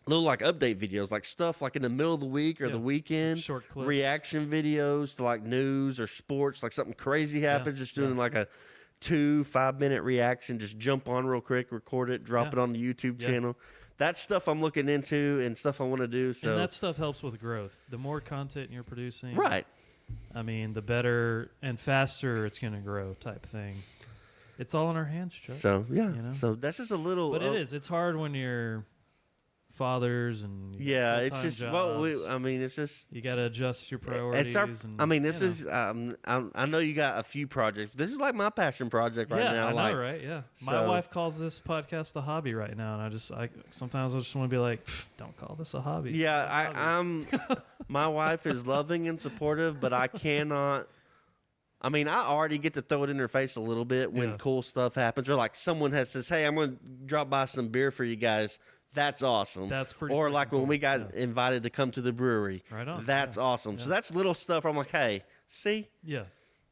little like update videos, like stuff like in the middle of the week or the weekend, short clips, reaction videos to like news or sports, like something crazy happens, just doing like a 2-5 minute reaction, just jump on real quick, record it, drop it on the YouTube channel. That's stuff I'm looking into and stuff I want to do. So and that stuff helps with growth. The more content you're producing, right? I mean, the better and faster it's going to grow, type thing. It's all in our hands, Chuck. So so that's just a little. But it is. It's hard when you're fathers and Yeah, it's full-time just jobs. I mean, it's just You got to adjust your priorities. it's our. And, I mean, this you know. is. I know you got a few projects. This is like my passion project right yeah, now. I know, like, right? Yeah. My so- wife calls this podcast a hobby right now, and sometimes I just want to be like, don't call this a hobby. Yeah, It's a hobby. I'm. My wife is loving and supportive, but I cannot. I mean, I already get to throw it in her face a little bit when Yeah. cool stuff happens, or like someone says, "Hey, I'm going to drop by some beer for you guys." That's awesome. That's pretty. Or freaking like when cool. we got Yeah. invited to come to the brewery. Right on. That's Yeah. awesome. So Yeah. that's little stuff. I'm like, hey, see, Yeah.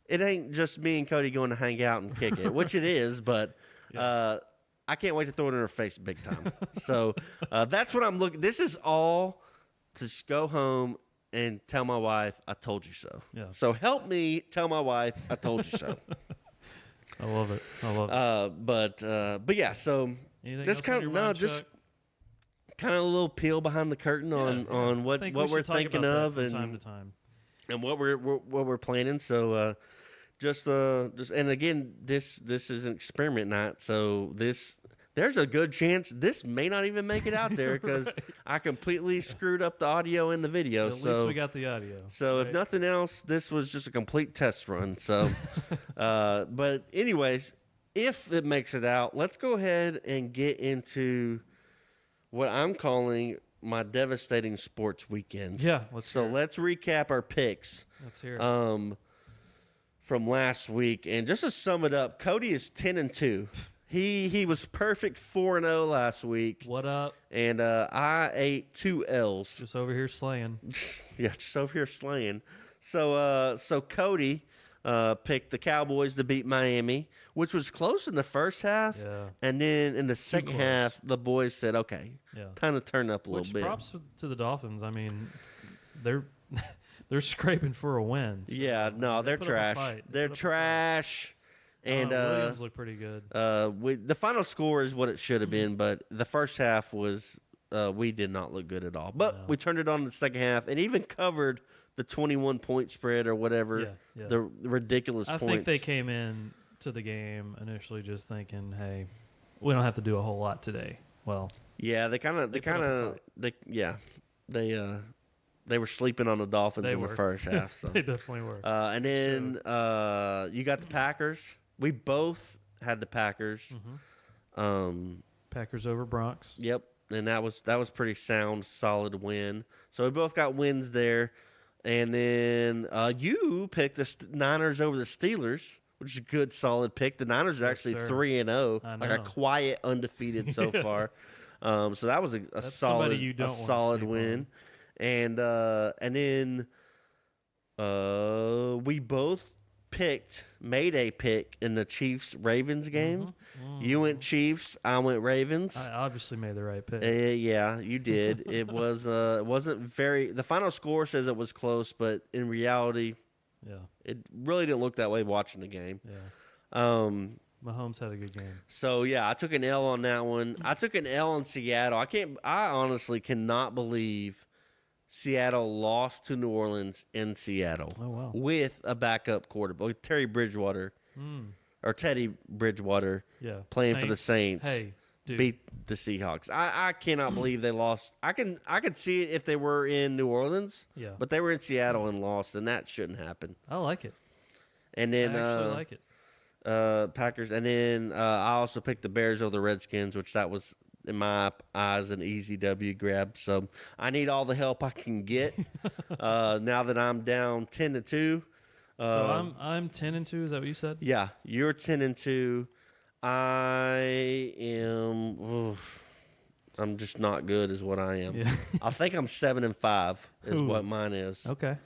it ain't just me and Cody going to hang out and kick it, which it is, but I can't wait to throw it in her face big time. So that's what I'm looking. This is all to go home and tell my wife I told you so. Yeah. So help me tell my wife I told you so. I love it. I love it. But yeah. So Anything this else kind on of your mind, just Chuck? kind of a little peel behind the curtain on I what think what we we're should talk thinking about that of from and time to time. and what we're planning. So just and again, this is an experiment night. So there's a good chance this may not even make it out there because Right. I completely screwed up the audio and the video. At so least we got the audio. so if right? nothing else, this was just a complete test run. So, but anyways, if it makes it out, let's go ahead and get into what I'm calling my devastating sports weekend. Yeah, let's Recap our picks hear it. from last week, and just to sum it up, Cody is 10-2. He was perfect 4-0 last week, What up? and I ate 2 L's. Just over here slaying. Yeah, just over here slaying. So Cody picked the Cowboys to beat Miami, which was close in the first half, Yeah. and then in the second close. half, the boys said, "Okay, Yeah. time to turn up a Which little bit." props to the Dolphins. I mean, they're they're scraping for a win. So, Yeah, no, they they're put up a trash. fight. They They're put up a fight. trash. And Williams looked pretty good. the final score is what it should have been, but the first half was we did not look good at all. But No. we turned it on in the second half and even covered the 21-point spread or whatever, Yeah. the ridiculous I points. think they came in to the game initially just thinking, "Hey, we don't have to do a whole lot today." Well, Yeah, they put up a they were sleeping on the Dolphins They in were. the first half. So. they definitely were. And then you got the Packers. We both had the Packers. Packers over Bronx. Yep, and that was pretty sound, solid win. So we both got wins there. And then you picked the Niners over the Steelers, which is a good, solid pick. The Niners are Yes, actually sir. 3-0, I like a know. quiet undefeated so Yeah. far. So that was a That's somebody solid, you don't a wanna solid sleep win. And then we both made a pick in the Chiefs Ravens game. You went Chiefs, I went Ravens. I obviously made the right pick. Yeah, you did. It wasn't very. The final score says it was close, but in reality, Yeah. it really didn't look that way watching the game. Yeah. Mahomes had a good game. So yeah, I took an L on that one. I took an L in Seattle. I honestly cannot believe Seattle lost to New Orleans in Seattle. Oh, wow. With a backup quarterback, with Teddy Bridgewater Yeah. playing for the Saints. Hey, dude. Beat the Seahawks. I cannot believe they lost. I could see it if they were in New Orleans. Yeah. But they were in Seattle and lost, and that shouldn't happen. I like it. And then I actually like it. Packers, and then I also picked the Bears over the Redskins, which that was in my eyes an easy W grab. So I need all the help I can get now that I'm down 10-2. So I'm 10-2. Is that what you said? Yeah, you're 10-2. I am. I'm just not good, is what I am. Yeah. I think I'm 7-5 is Ooh. what mine is. Okay.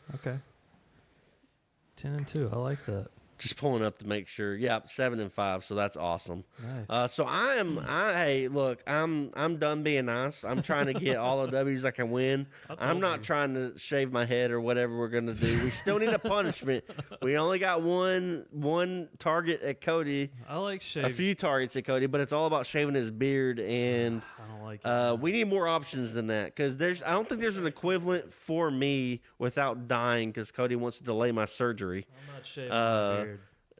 10-2. I like that. Just pulling up to make sure. Yeah, 7-5. So that's awesome. Nice. So hey, look, I'm done being nice. I'm trying to get all the W's I can win. I I'm told not you. trying to shave my head or whatever we're gonna do. We still need a punishment. We only got one target at Cody. I like A shaving. few targets at Cody, but it's all about shaving his beard, and I don't like it. we need more options than that because I don't think there's an equivalent for me without dying because Cody wants to delay my surgery. I'm not shaving my beard.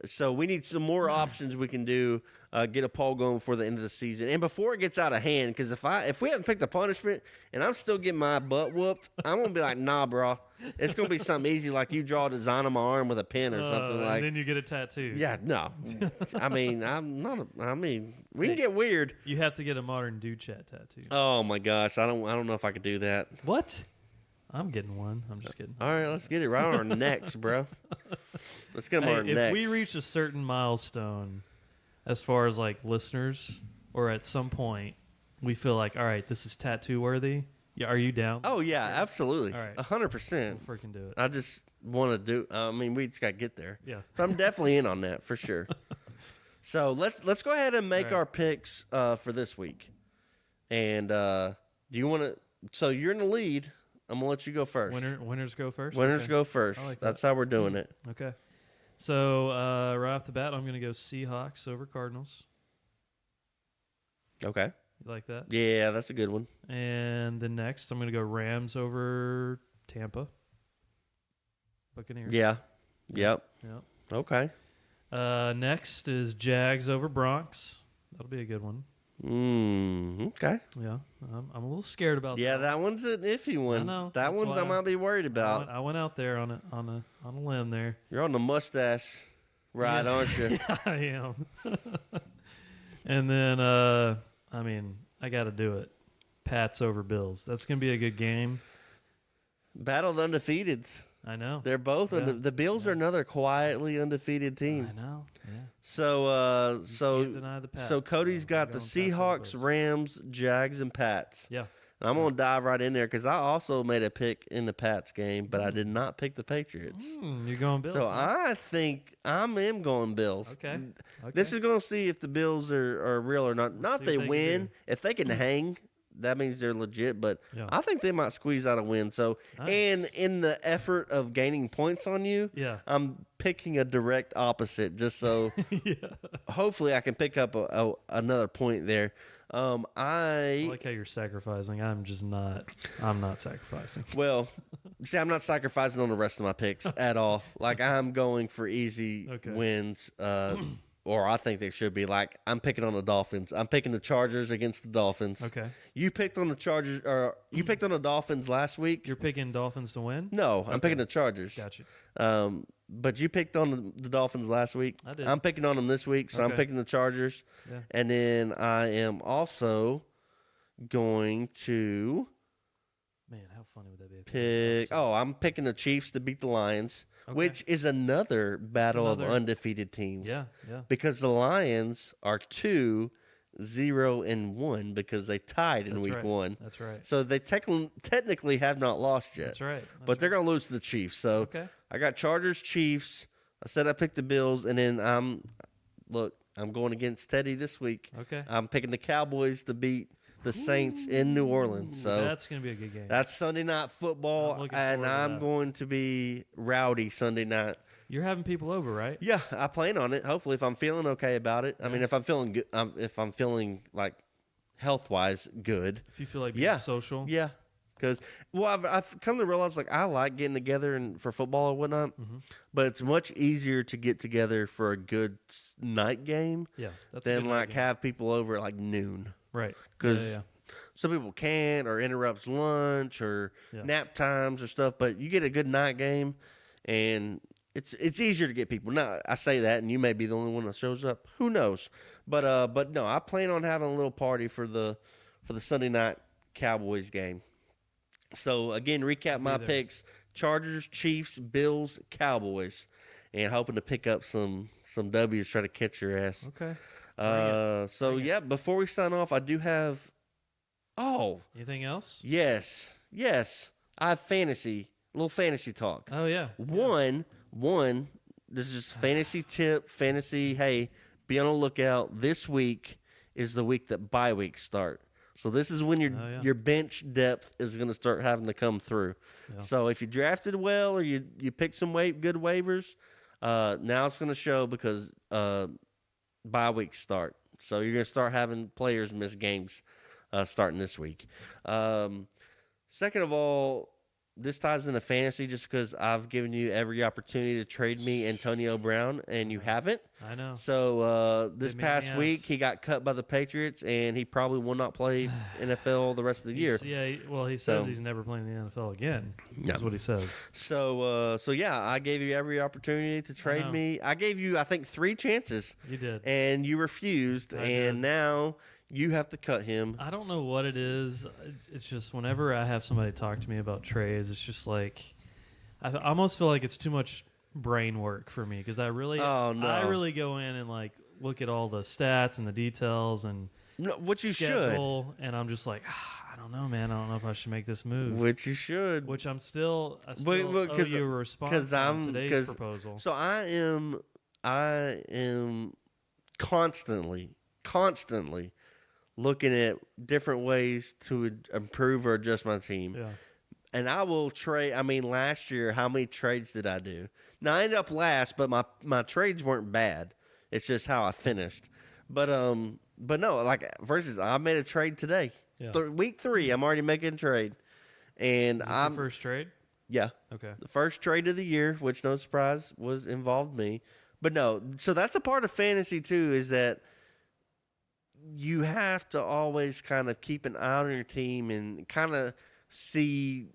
So we need some more options we can do. get a poll going before the end of the season and before it gets out of hand. Because if we haven't picked a punishment and I'm still getting my butt whooped, I'm gonna be like, nah, bro. It's gonna be something easy, like you draw a design on my arm with a pen or something like. And then you get a tattoo. Yeah, no. I mean, we can get weird. You have to get a modern dude chat tattoo. Oh my gosh, I don't know if I could do that. What? I'm getting one. I'm just kidding. All right, let's get it right on our necks, bro. Let's get them on our necks. If we reach a certain milestone, as far as like listeners, or at some point we feel like, all right, this is tattoo worthy. Yeah, are you down? Oh yeah, absolutely. All right, 100%. We'll freaking do it. I just want to do. I mean, we just got to get there. Yeah. So I'm definitely in on that for sure. So let's go ahead and make right. our picks for this week. And do you want to? So you're in the lead. I'm gonna let you go first. Winners go first. Winners Okay. go first. Like That's that. how we're doing it. Okay. So right off the bat, I'm gonna go Seahawks over Cardinals. Okay. You like that? Yeah, that's a good one. And then next, I'm gonna go Rams over Tampa. Buccaneers. Yeah. Yep. Yep. Okay. Next is Jags over Bronx. That'll be a good one. Okay. Yeah, I'm a little scared about Yeah, that. that one's an iffy one. I know. That That's one's I why might be worried about. I went out there on a limb there. You're on the mustache ride, aren't you? Yeah, I am. And then, I mean, I got to do it. Pats over Bills. That's gonna be a good game. Battle of the undefeateds. I know. They're both the Bills are another quietly undefeated team. I know. Yeah. So Can't deny the Pats, so Cody's so got we're the going Pats over Seahawks, Bills. Rams, Jags, and Pats. Yeah. And I'm gonna dive right in there because I also made a pick in the Pats game, but I did not pick the Patriots. You're going Bills. So huh? I think I am going Bills. Okay. This is going to see if the Bills are real or not. Not if see they what they can win. do. If they can hang, that means they're legit. But Yeah. I think they might squeeze out a win. So, Nice. and in the effort of gaining points on you, Yeah. I'm picking a direct opposite just so Yeah. hopefully I can pick up another point there. I I like how you're sacrificing. I'm not sacrificing. well, see, I'm not sacrificing on the rest of my picks at all. Like I'm going for easy Okay. wins, or I think they should be. Like I'm picking on the Dolphins. I'm picking the Chargers against the Dolphins. Okay. You picked on the Chargers, or you picked on the Dolphins last week. You're picking Dolphins to win? No, I'm Okay. picking the Chargers. Gotcha. But you picked on the Dolphins last week. I did. I'm picking on them this week, so I'm Okay. picking the Chargers. Yeah. And then I am also going to Man, how funny would that be? pick. Oh, I'm picking the Chiefs to beat the Lions, Okay. which is another battle of another- undefeated teams. Yeah, yeah. Because the Lions are 2-0-1 because they tied in That's week right. 1. That's right. So they technically have not lost yet. That's right. But they're going to lose to the Chiefs. So Okay. I got Chargers, Chiefs. I said I picked the Bills, and then I'm going against Teddy this week. Okay. I'm picking the Cowboys to beat the Saints in New Orleans. So that's going to be a good game. that's Sunday night I'm football, looking and forward to I'm that. going to be rowdy Sunday night. You're having people over, right? Yeah, I plan on it. Hopefully, if I'm feeling okay about it. I Yeah. mean, if I'm feeling good, if I'm feeling like health wise good. If you feel like being Yeah. social. Yeah, because I've come to realize like I like getting together and for football and whatnot, but it's much easier to get together for a good night game Yeah. That's a than good like idea. have people over at like noon. Right. 'Cause yeah. Some people can't or interrupts lunch or Yeah. nap times or stuff, but you get a good night game and it's easier to get people. Now I say that and you may be the only one that shows up. Who knows? But no, I plan on having a little party for the Sunday night Cowboys game. So again, recap my there. picks: Chargers, Chiefs, Bills, Cowboys, and hoping to pick up some W's, try to catch your ass. Okay. So Bring it. yeah, before we sign off, I do have. Oh Anything else? yes. I have a little fantasy talk. Oh, yeah. One. This is just fantasy tip. Fantasy. Hey, be on the lookout. This week is the week that bye weeks start. So this is when Oh, yeah. your bench depth is going to start having to come through. Yeah. So if you drafted well or you picked some good waivers, now it's going to show because bye weeks start. So you're going to start having players miss games starting this week. Second of all, this ties into fantasy just because I've given you every opportunity to trade me Antonio Brown, and you haven't. I know. So this Bit me in the past week, ass. he got cut by the Patriots, and he probably will not play NFL the rest of the year. He says he's never playing in the NFL again. Yeah. That's what he says. So yeah, I gave you every opportunity to trade me. I gave you, I think, 3 chances. You did. And you refused, I and did. now you have to cut him. I don't know what it is. It's just whenever I have somebody talk to me about trades, it's just like I almost feel like it's too much brain work for me because I really go in and like look at all the stats and the details and What you schedule, and I'm just like, I don't know, man. I don't know if I should make this move. Which you should. Which I still owe you a response on today's proposal. So I am constantly looking at different ways to improve or adjust my team. Yeah. And I will trade. I mean, last year, how many trades did I do? Now, I ended up last, but my trades weren't bad. It's just how I finished. But no, like, versus, I made a trade today. Yeah. Week 3, I'm already making a trade. And Is this your first trade? Yeah. Okay. The first trade of the year, which no surprise involved me. But no, so that's a part of fantasy too, is that you have to always kind of keep an eye on your team and kind of see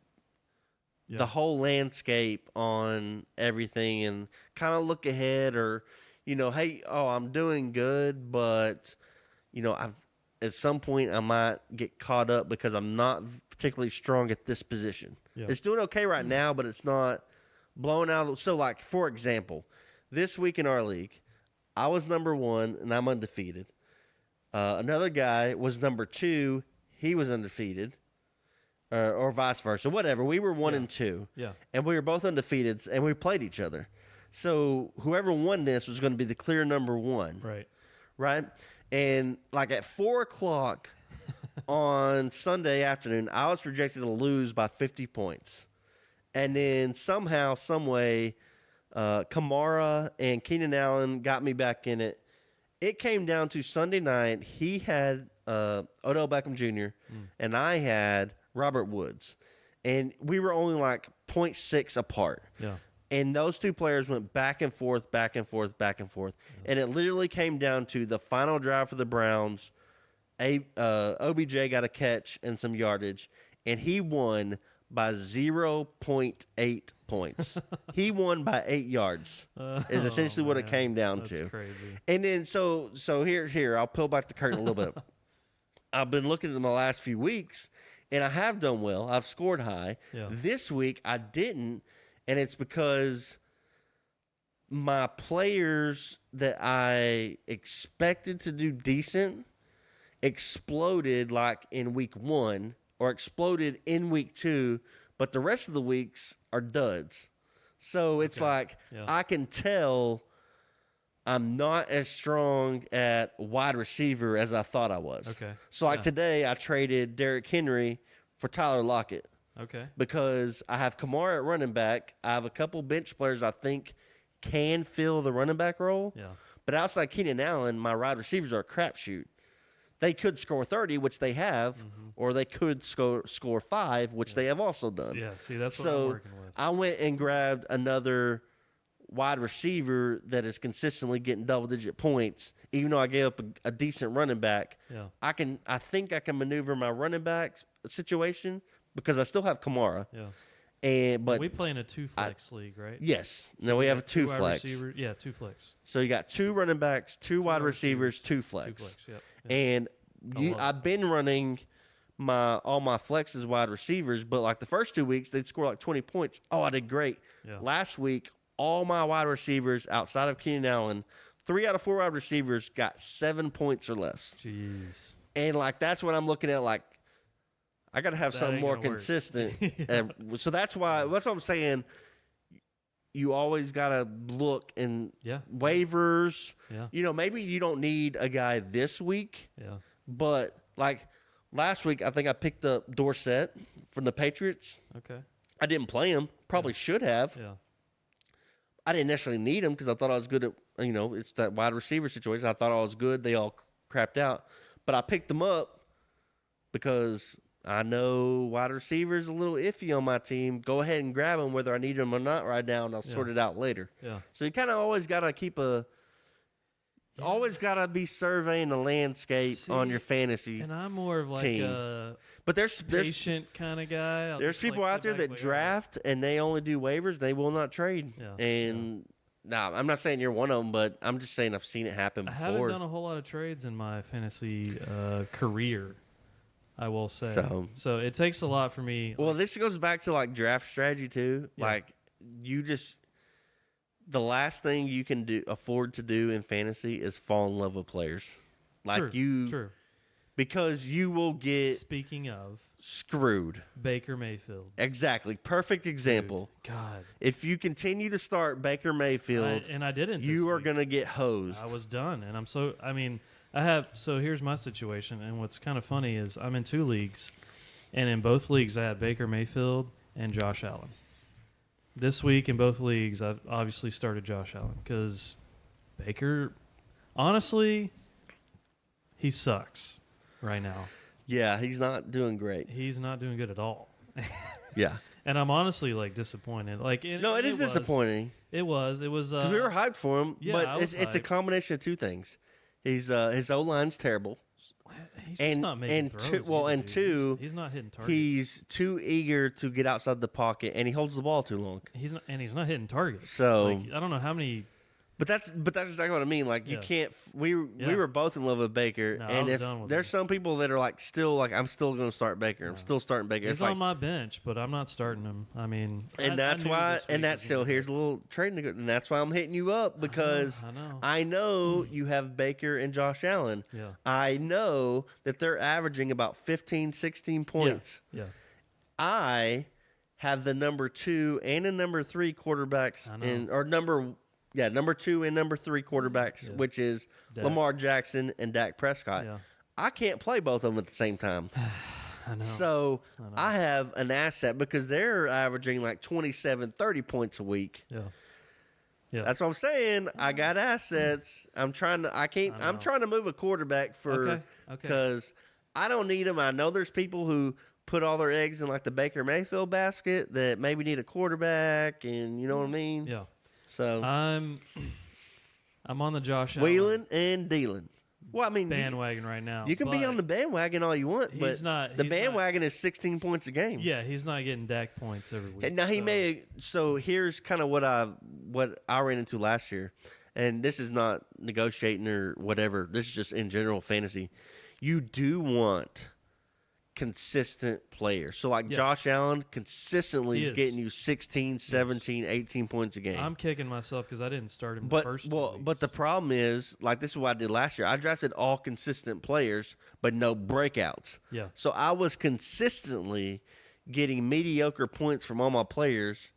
the whole landscape on everything and kind of look ahead, or, hey, I'm doing good, but, at some point I might get caught up because I'm not particularly strong at this position. Yeah. It's doing okay right now, but it's not blowing out. So, like, for example, this week in our league, I was number 1 and I'm undefeated. Another guy was number 2. He was undefeated, or vice versa, whatever. We were 1 and 2, and we were both undefeated, and we played each other. So whoever won this was going to be the clear number 1, right? And like at 4:00 on Sunday afternoon, I was projected to lose by 50 points, and then somehow, some way, Kamara and Keenan Allen got me back in it. It came down to Sunday night. He had Odell Beckham Jr., and I had Robert Woods. And we were only like 0.6 apart. Yeah. And those two players went back and forth, back and forth, back and forth. Yeah. And it literally came down to the final drive for the Browns. OBJ got a catch and some yardage, and he won by 0.8 points. He won by 8 yards is essentially what it came down to. That's crazy. And then so here, I'll peel back the curtain a little bit. I've been looking at the last few weeks, and I have done well. I've scored high. Yeah. This week, I didn't, and it's because my players that I expected to do decent exploded like in week 1 or exploded in week 2, but the rest of the weeks are duds. So it's I can tell I'm not as strong at wide receiver as I thought I was. Okay. So today I traded Derrick Henry for Tyler Lockett. Okay. Because I have Kamara at running back. I have a couple bench players I think can fill the running back role. Yeah. But outside Keenan Allen, my wide receivers are a crapshoot. They could score 30, which they have, or they could score 5, which they have also done. Yeah, see, that's what I'm working with. I went and grabbed another wide receiver that is consistently getting double-digit points, even though I gave up a decent running back. Yeah. I think I can maneuver my running back situation because I still have Kamara. Yeah. But we play in a 2-flex league, right? Yes. So we have a 2-flex. 2-flex. So you got 2 running backs, 2 wide receivers, 2 flex. 2 flex, yep. And I've been running all my flexes wide receivers, but like the first 2 weeks, they'd score like 20 points. Oh, I did great. Yeah. Last week, all my wide receivers outside of Keenan Allen, 3 out of 4 wide receivers got 7 points or less. Jeez. And like that's what I'm looking at. Like I got to have something more consistent. So that's what I'm saying. You always got to look in waivers. Yeah. Maybe you don't need a guy this week. Yeah. But like last week, I think I picked up Dorsett from the Patriots. Okay. I didn't play him. Probably should have. Yeah. I didn't necessarily need him because I thought I was good at, it's that wide receiver situation. I thought I was good. They all crapped out. But I picked them up because I know wide receivers a little iffy on my team. Go ahead and grab them whether I need them or not right now, and I'll sort it out later. Yeah. So you kind of always got to keep always got to be surveying the landscape on your fantasy. And I'm more of like a but there's patient kind of guy. There's people out there that draft and they only do waivers. They will not trade. Yeah. And no, I'm not saying you're one of them, but I'm just saying I've seen it happen before. I haven't done a whole lot of trades in my fantasy career, I will say. So it takes a lot for me. Well, this goes back to like draft strategy too. Yeah. Like the last thing you can afford to do in fantasy is fall in love with players. Like True. Because you will get Speaking of screwed. Baker Mayfield. Exactly. Perfect example. Dude, God. If you continue to start Baker Mayfield, and I didn't. You are going to get hosed. I was done, and so here's my situation, and what's kind of funny is I'm in 2 leagues, and in both leagues I had Baker Mayfield and Josh Allen. This week in both leagues, I've obviously started Josh Allen because Baker, honestly, he sucks right now. Yeah, he's not doing great. He's not doing good at all. Yeah. And I'm honestly like disappointed. Like it is disappointing. It was. Because we were hyped for him, yeah, but it's a combination of 2 things. His O-line's terrible. He's just not making throws. Two, he's not hitting targets. He's too eager to get outside the pocket, and he holds the ball too long. He's not hitting targets. So I don't know how many. But that's exactly what I mean. Like you can't. We were both in love with Baker, and if there's some people that are like still like I'm still going to start Baker. I'm still starting Baker. He's on my bench, but I'm not starting him. I mean, that's why. And that's still here's a little trading, and that's why I'm hitting you up because I know you have Baker and Josh Allen. Yeah. I know that they're averaging about 15, 16 points. Yeah. I have the number 2 and the number 3 quarterbacks number 2 and number 3 quarterbacks, which is Dak. Lamar Jackson and Dak Prescott. Yeah. I can't play both of them at the same time. I know. So I have an asset because they're averaging like 27, 30 points a week. Yeah. Yeah. That's what I'm saying. I got assets. I'm trying to move a quarterback because I don't need them. I know there's people who put all their eggs in like the Baker Mayfield basket that maybe need a quarterback, and you know what I mean? Yeah. So I'm on the Josh Allen wheeling and dealing. Well, I mean, bandwagon right now. You can be on the bandwagon all you want, but the bandwagon is 16 points a game. Yeah, he's not getting Dak points every week. And now he may. So here's kind of what I ran into last year, and this is not negotiating or whatever. This is just in general fantasy. You do want consistent players. So like Josh Allen consistently is getting you 16, 17, 18 points a game. I'm kicking myself because I didn't start him the first 2 weeks. But the problem is, like this is what I did last year. I drafted all consistent players, but no breakouts. Yeah. So I was consistently getting mediocre points from all my players,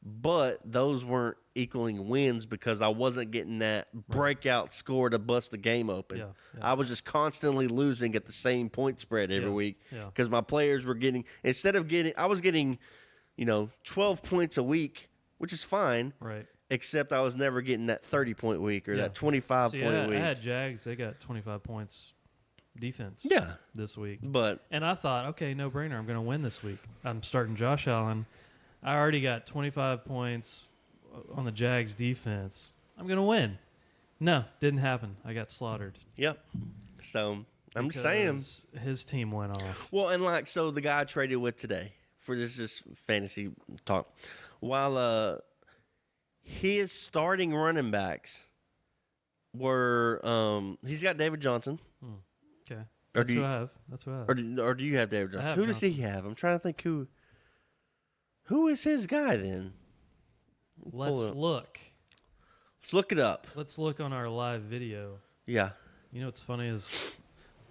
but those weren't equaling wins because I wasn't getting that breakout score to bust the game open. Yeah. I was just constantly losing at the same point spread every week because my players were getting I was getting 12 points a week, which is fine. Right. Except I was never getting that 30-point week or that 25-point week. I had Jags. They got 25 points defense this week. And I thought, okay, no-brainer. I'm going to win this week. I'm starting Josh Allen. I already got 25 points on the Jags defense. I'm going to win. No, didn't happen. I got slaughtered. Yep. So I'm just saying. His team went off. Well, and so the guy I traded with today, for this is fantasy talk, while his starting running backs were, he's got David Johnson. Okay. That's who I have. Or do you have David Johnson? Who does he have? I'm trying to think who is his guy then? Let's look. Let's look it up. Let's look on our live video. Yeah. You know what's funny is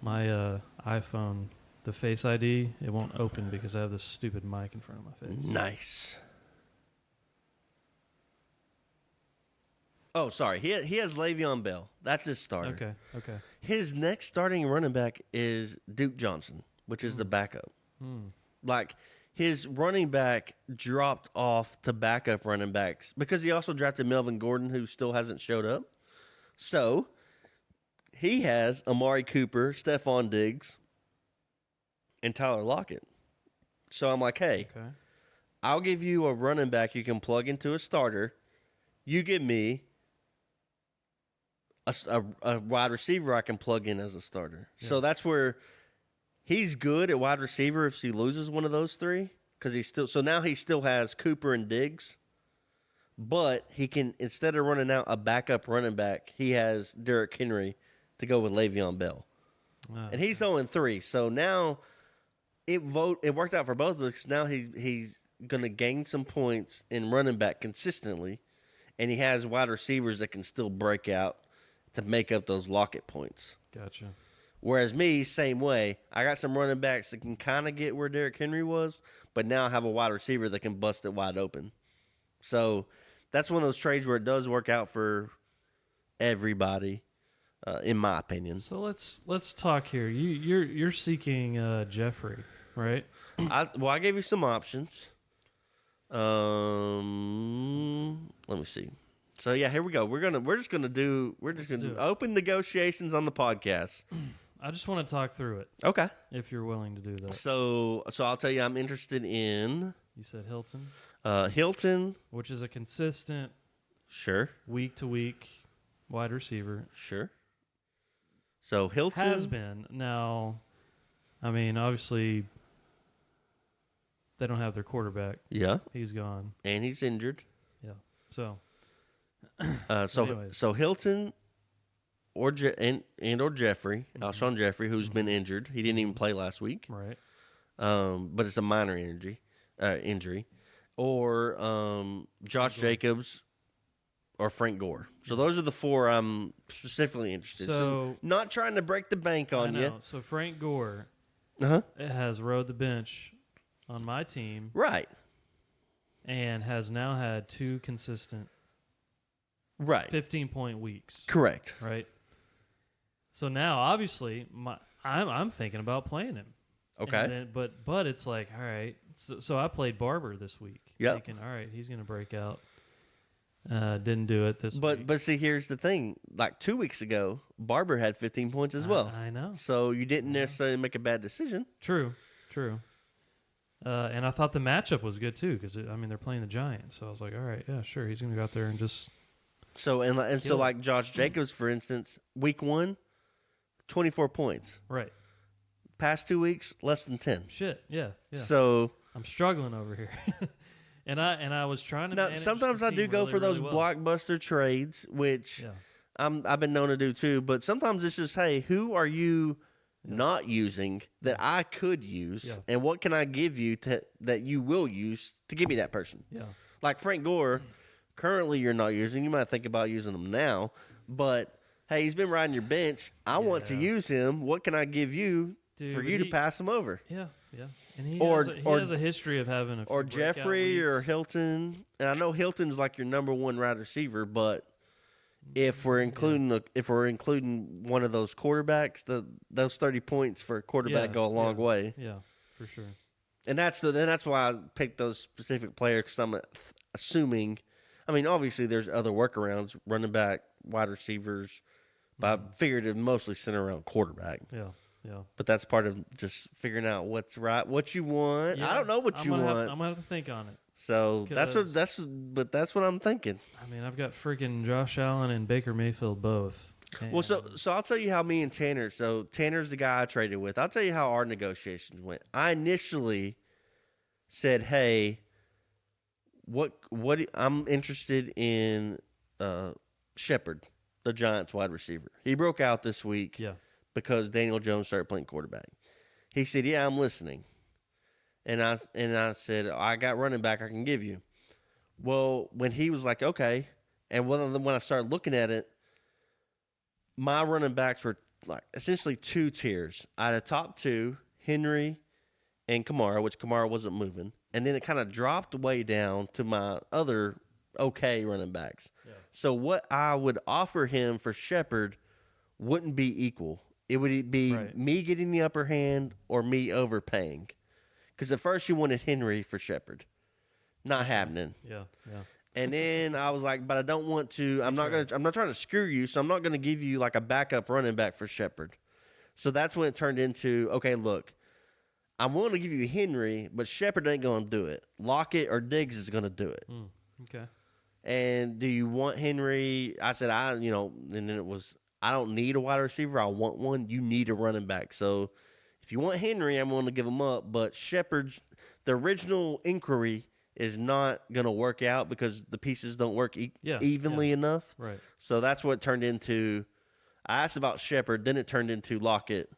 my iPhone, the Face ID, it won't open because I have this stupid mic in front of my face. Nice. Oh, sorry. He has Le'Veon Bell. That's his starter. Okay. His next starting running back is Duke Johnson, which is the backup. Like, his running back dropped off to backup running backs because he also drafted Melvin Gordon, who still hasn't showed up. So, he has Amari Cooper, Stephon Diggs, and Tyler Lockett. So I'm like, hey, Okay. I'll give you a running back you can plug into a starter. You give me a wide receiver I can plug in as a starter. Yeah. So that's where he's good at wide receiver if he loses one of those three. Because now he still has Cooper and Diggs. But he can, instead of running out a backup running back, he has Derrick Henry to go with Le'Veon Bell. And he's 0-3. So now it worked out for both of us. Now he's going to gain some points in running back consistently. And he has wide receivers that can still break out to make up those Lockett points. Gotcha. Whereas me, same way. I got some running backs that can kind of get where Derrick Henry was, but now I have a wide receiver that can bust it wide open. So that's one of those trades where it does work out for everybody, in my opinion. So let's talk here. You're seeking Jeffrey, right? I gave you some options. Let me see. So yeah, here we go. We're just gonna do open negotiations on the podcast. I just want to talk through it. Okay. If you're willing to do that. So I'll tell you, I'm interested in You said Hilton, Hilton. which is a consistent Sure. week to week wide receiver. Sure. So Hilton Has been. Now, I mean, obviously, they don't have their quarterback. Yeah, He's gone. and he's injured. Yeah. So, So Hilton or or Jeffrey, Mm-hmm. Alshon Jeffrey, who's been injured. He didn't even play last week. right. But it's a minor injury. Or Josh Jacobs or Frank Gore. So those are the four I'm specifically interested in. So, Not trying to break the bank I on know. you. So Frank Gore Uh-huh. has rode the bench on my team Right. and has now had 2 consistent Right. 15-point weeks. Correct. Right. So now, obviously, I'm thinking about playing him. Okay. And then, but it's like, all right. So I played Barber this week. Yep. Thinking, all right, he's going to break out. Didn't do it this week. But see, here's the thing. Like 2 weeks ago, Barber had 15 points as well. I know. So you didn't necessarily make a bad decision. True. And I thought the matchup was good too because they're playing the Giants. So I was like, all right, yeah, sure, he's going to go out there and just. So so like Josh Jacobs, for instance, week 1, 24 points. Right. Past 2 weeks, less than 10. Shit. Yeah. So I'm struggling over here. and I was trying to. now manage sometimes the I do team go really, for those really well. blockbuster trades, which Yeah. I've been known to do too. But sometimes it's just, hey, who are you not using that I could use, Yeah. and what can I give you that you will use to give me that person? Yeah. Like Frank Gore, currently you're not using. You might think about using him now, but hey, he's been riding your bench. I want to Yeah. use him. What can I give you Dude, for but you to pass him over? Yeah. And he Or- has a history of having a few Or breakout Jeffrey or weeks. Hilton. And I know Hilton's like your number one wide receiver, but if we're including one of those quarterbacks, those 30 points for a quarterback Yeah, go a long yeah. way. Yeah, for sure. And that's why I picked those specific players, because I'm assuming. I mean, obviously there's other workarounds, running back, wide receivers, but I figured it mostly center around quarterback. Yeah. But that's part of just figuring out what's right, what you want. Yeah, I don't know what you want. I'm gonna have to think on it. So that's what 'Cause- that's what I'm thinking. I mean, I've got freaking Josh Allen and Baker Mayfield both. Well, so I'll tell you how me and Tanner. So Tanner's the guy I traded with. I'll tell you how our negotiations went. I initially said, "Hey, what I'm interested in Shepard, the Giants wide receiver. He broke out this week yeah, because Daniel Jones started playing quarterback." He said, "Yeah, I'm listening." And I said, "I got running back I can give you." Well, when he was like, "Okay," and when I started looking at it, my running backs were like essentially 2 tiers. I had a top 2, Henry and Kamara, which Kamara wasn't moving. And then it kind of dropped way down to my other okay running backs. Yeah. So what I would offer him for Shepard wouldn't be equal. It would be Right. me getting the upper hand or me overpaying. Because at first you wanted Henry for Shepard. Not happening. yeah. And then I was like, but I don't want to. I'm not trying to screw you, so I'm not going to give you like a backup running back for Shepard. So that's when it turned into, okay, look, I'm willing to give you Henry, but Shepard ain't going to do it. Lockett or Diggs is going to do it. Okay. And do you want Henry? I said, and then it was, I don't need a wide receiver. I want one. You need a running back. So if you want Henry, I'm willing to give him up. But Shepard's, the original inquiry is not going to work out because the pieces don't work evenly enough. Right. So that's what it turned into. I asked about Shepard, then it turned into Lockett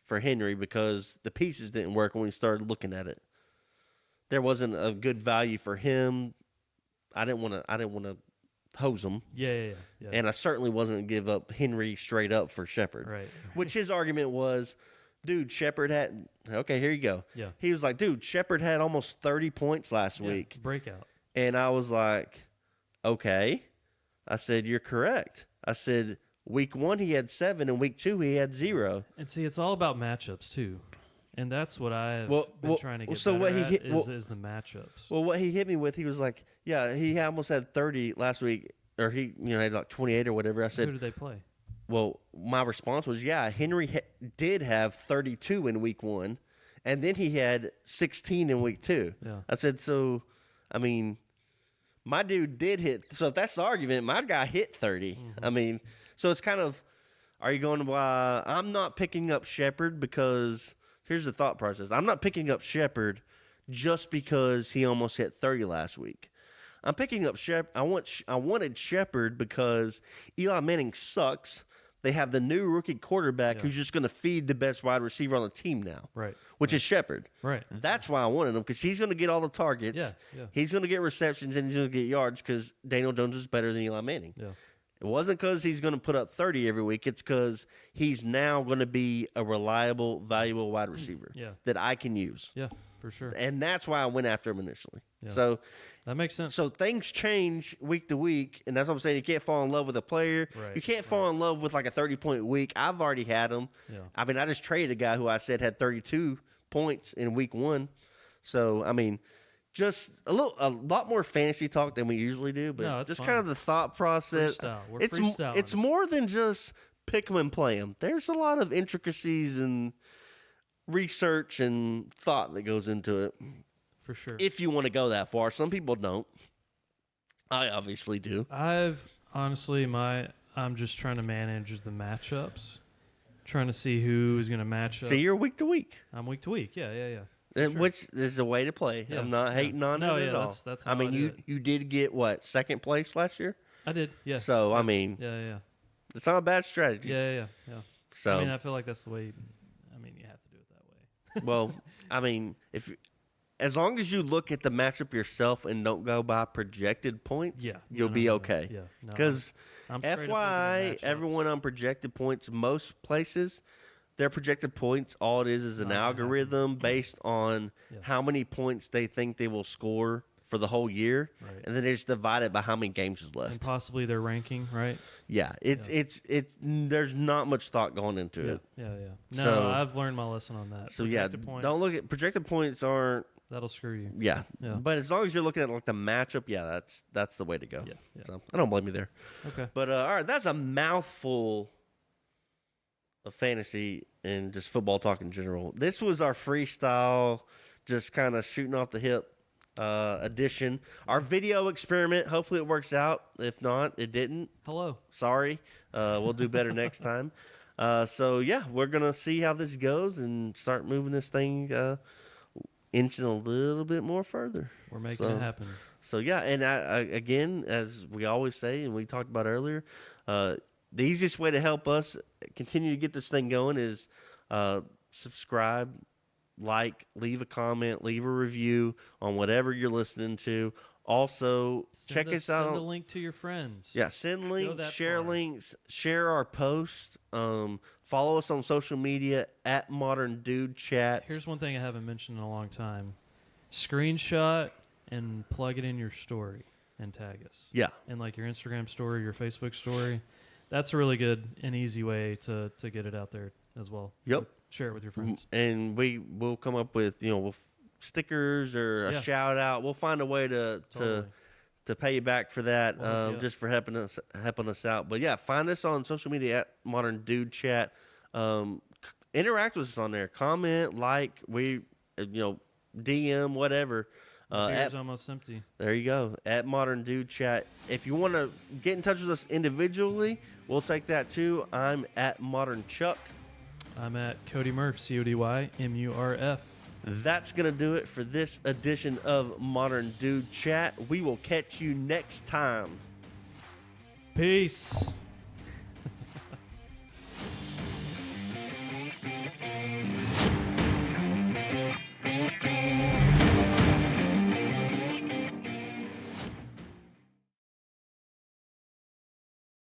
for Henry because the pieces didn't work when we started looking at it. There wasn't a good value for him. I didn't want to hose him. Yeah. And I certainly wasn't going to give up Henry straight up for Shepard. Right. Which his argument was, dude, Shepard had... Okay, here you go. Yeah. He was like, dude, Shepard had almost 30 points last week. Breakout. And I was like, okay. I said, you're correct. I said, week 1 he had 7, and week 2 he had 0. And see, it's all about matchups, too. And that's what I've been trying to get better at is the matchups. Well, what he hit me with, he was like, yeah, he almost had 30 last week, or he had like 28 or whatever. I said, who did they play? Well, my response was, yeah, Henry did have 32 in week 1, and then he had 16 in week 2. Yeah. I said, so, I mean, my dude did hit. So if that's the argument, my guy hit 30. I mean, so it's kind of, are you going to, I'm not picking up Shepard because... Here's the thought process. I'm not picking up Shepard just because he almost hit 30 last week. I'm picking up Shepard. I wanted Shepard because Eli Manning sucks. They have the new rookie quarterback who's just going to feed the best wide receiver on the team now, which is Shepard. Right. That's why I wanted him because he's going to get all the targets. Yeah. He's going to get receptions and he's going to get yards because Daniel Jones is better than Eli Manning. Yeah. It wasn't because he's going to put up 30 every week. It's because he's now going to be a reliable, valuable wide receiver that I can use. Yeah, for sure. And that's why I went after him initially. Yeah. So that makes sense. So things change week to week, and that's what I'm saying. You can't fall in love with a player. Right. You can't fall in love with like a 30-point week. I've already had him. Yeah. I mean, I just traded a guy who I said had 32 points in week 1. So, I mean, just a lot more fantasy talk than we usually do, but just kind of the thought process. Freestyle. It's more than just pick them and play them. There's a lot of intricacies and research and thought that goes into it. For sure. If you want to go that far. Some people don't. I obviously do. I'm just trying to manage the matchups, trying to see who is going to match up. See, you're week to week. I'm week to week. Yeah. Which is a way to play. Yeah. I'm not hating on it at all. That's how you did get what, second place last year? I did. Yeah. So yeah. I mean, yeah. It's not a bad strategy. Yeah. So I mean, I feel like that's the way. You have to do it that way. Well, I mean, as long as you look at the matchup yourself and don't go by projected points, you'll be okay. Yeah. Because FYI, everyone on projected points, most places, their projected points, all it is an algorithm based on how many points they think they will score for the whole year, and then they just divide it by how many games is left. And possibly their ranking, right? Yeah, it's there's not much thought going into it. Yeah. No, I've learned my lesson on that. So points, don't look at projected points aren't. That'll screw you. Yeah. But as long as you're looking at like the matchup, that's the way to go. Yeah. So I don't blame you there. Okay. But all right, that's a mouthful of fantasy and just football talk in general. This was our freestyle, just kind of shooting off the hip edition. Our video experiment. Hopefully it works out. If not, it didn't. Hello. Sorry. We'll do better next time. So we're gonna see how this goes and start moving this thing inching a little bit more further. We're making it happen. So and I, again, as we always say, and we talked about earlier, the easiest way to help us continue to get this thing going is subscribe, leave a comment, leave a review on whatever you're listening to. Also, check us out. Send a link to your friends. Yeah, send links, share links, share our posts. Follow us on social media at Modern Dude Chat. Here's one thing I haven't mentioned in a long time. Screenshot and plug it in your story and tag us. Yeah. And like your Instagram story, your Facebook story. That's a really good and easy way to get it out there as well. Yep. Share it with your friends. And we'll come up with, stickers or a shout out. We'll find a way to pay you back for that, just for helping us out. But find us on social media at Modern Dude Chat. interact with us on there. Comment, like, DM, whatever. Beer's almost empty. There you go. At Modern Dude Chat. If you want to get in touch with us individually, we'll take that too. I'm at Modern Chuck. I'm at Cody Murph, CODYMURF. That's going to do it for this edition of Modern Dude Chat. We will catch you next time. Peace.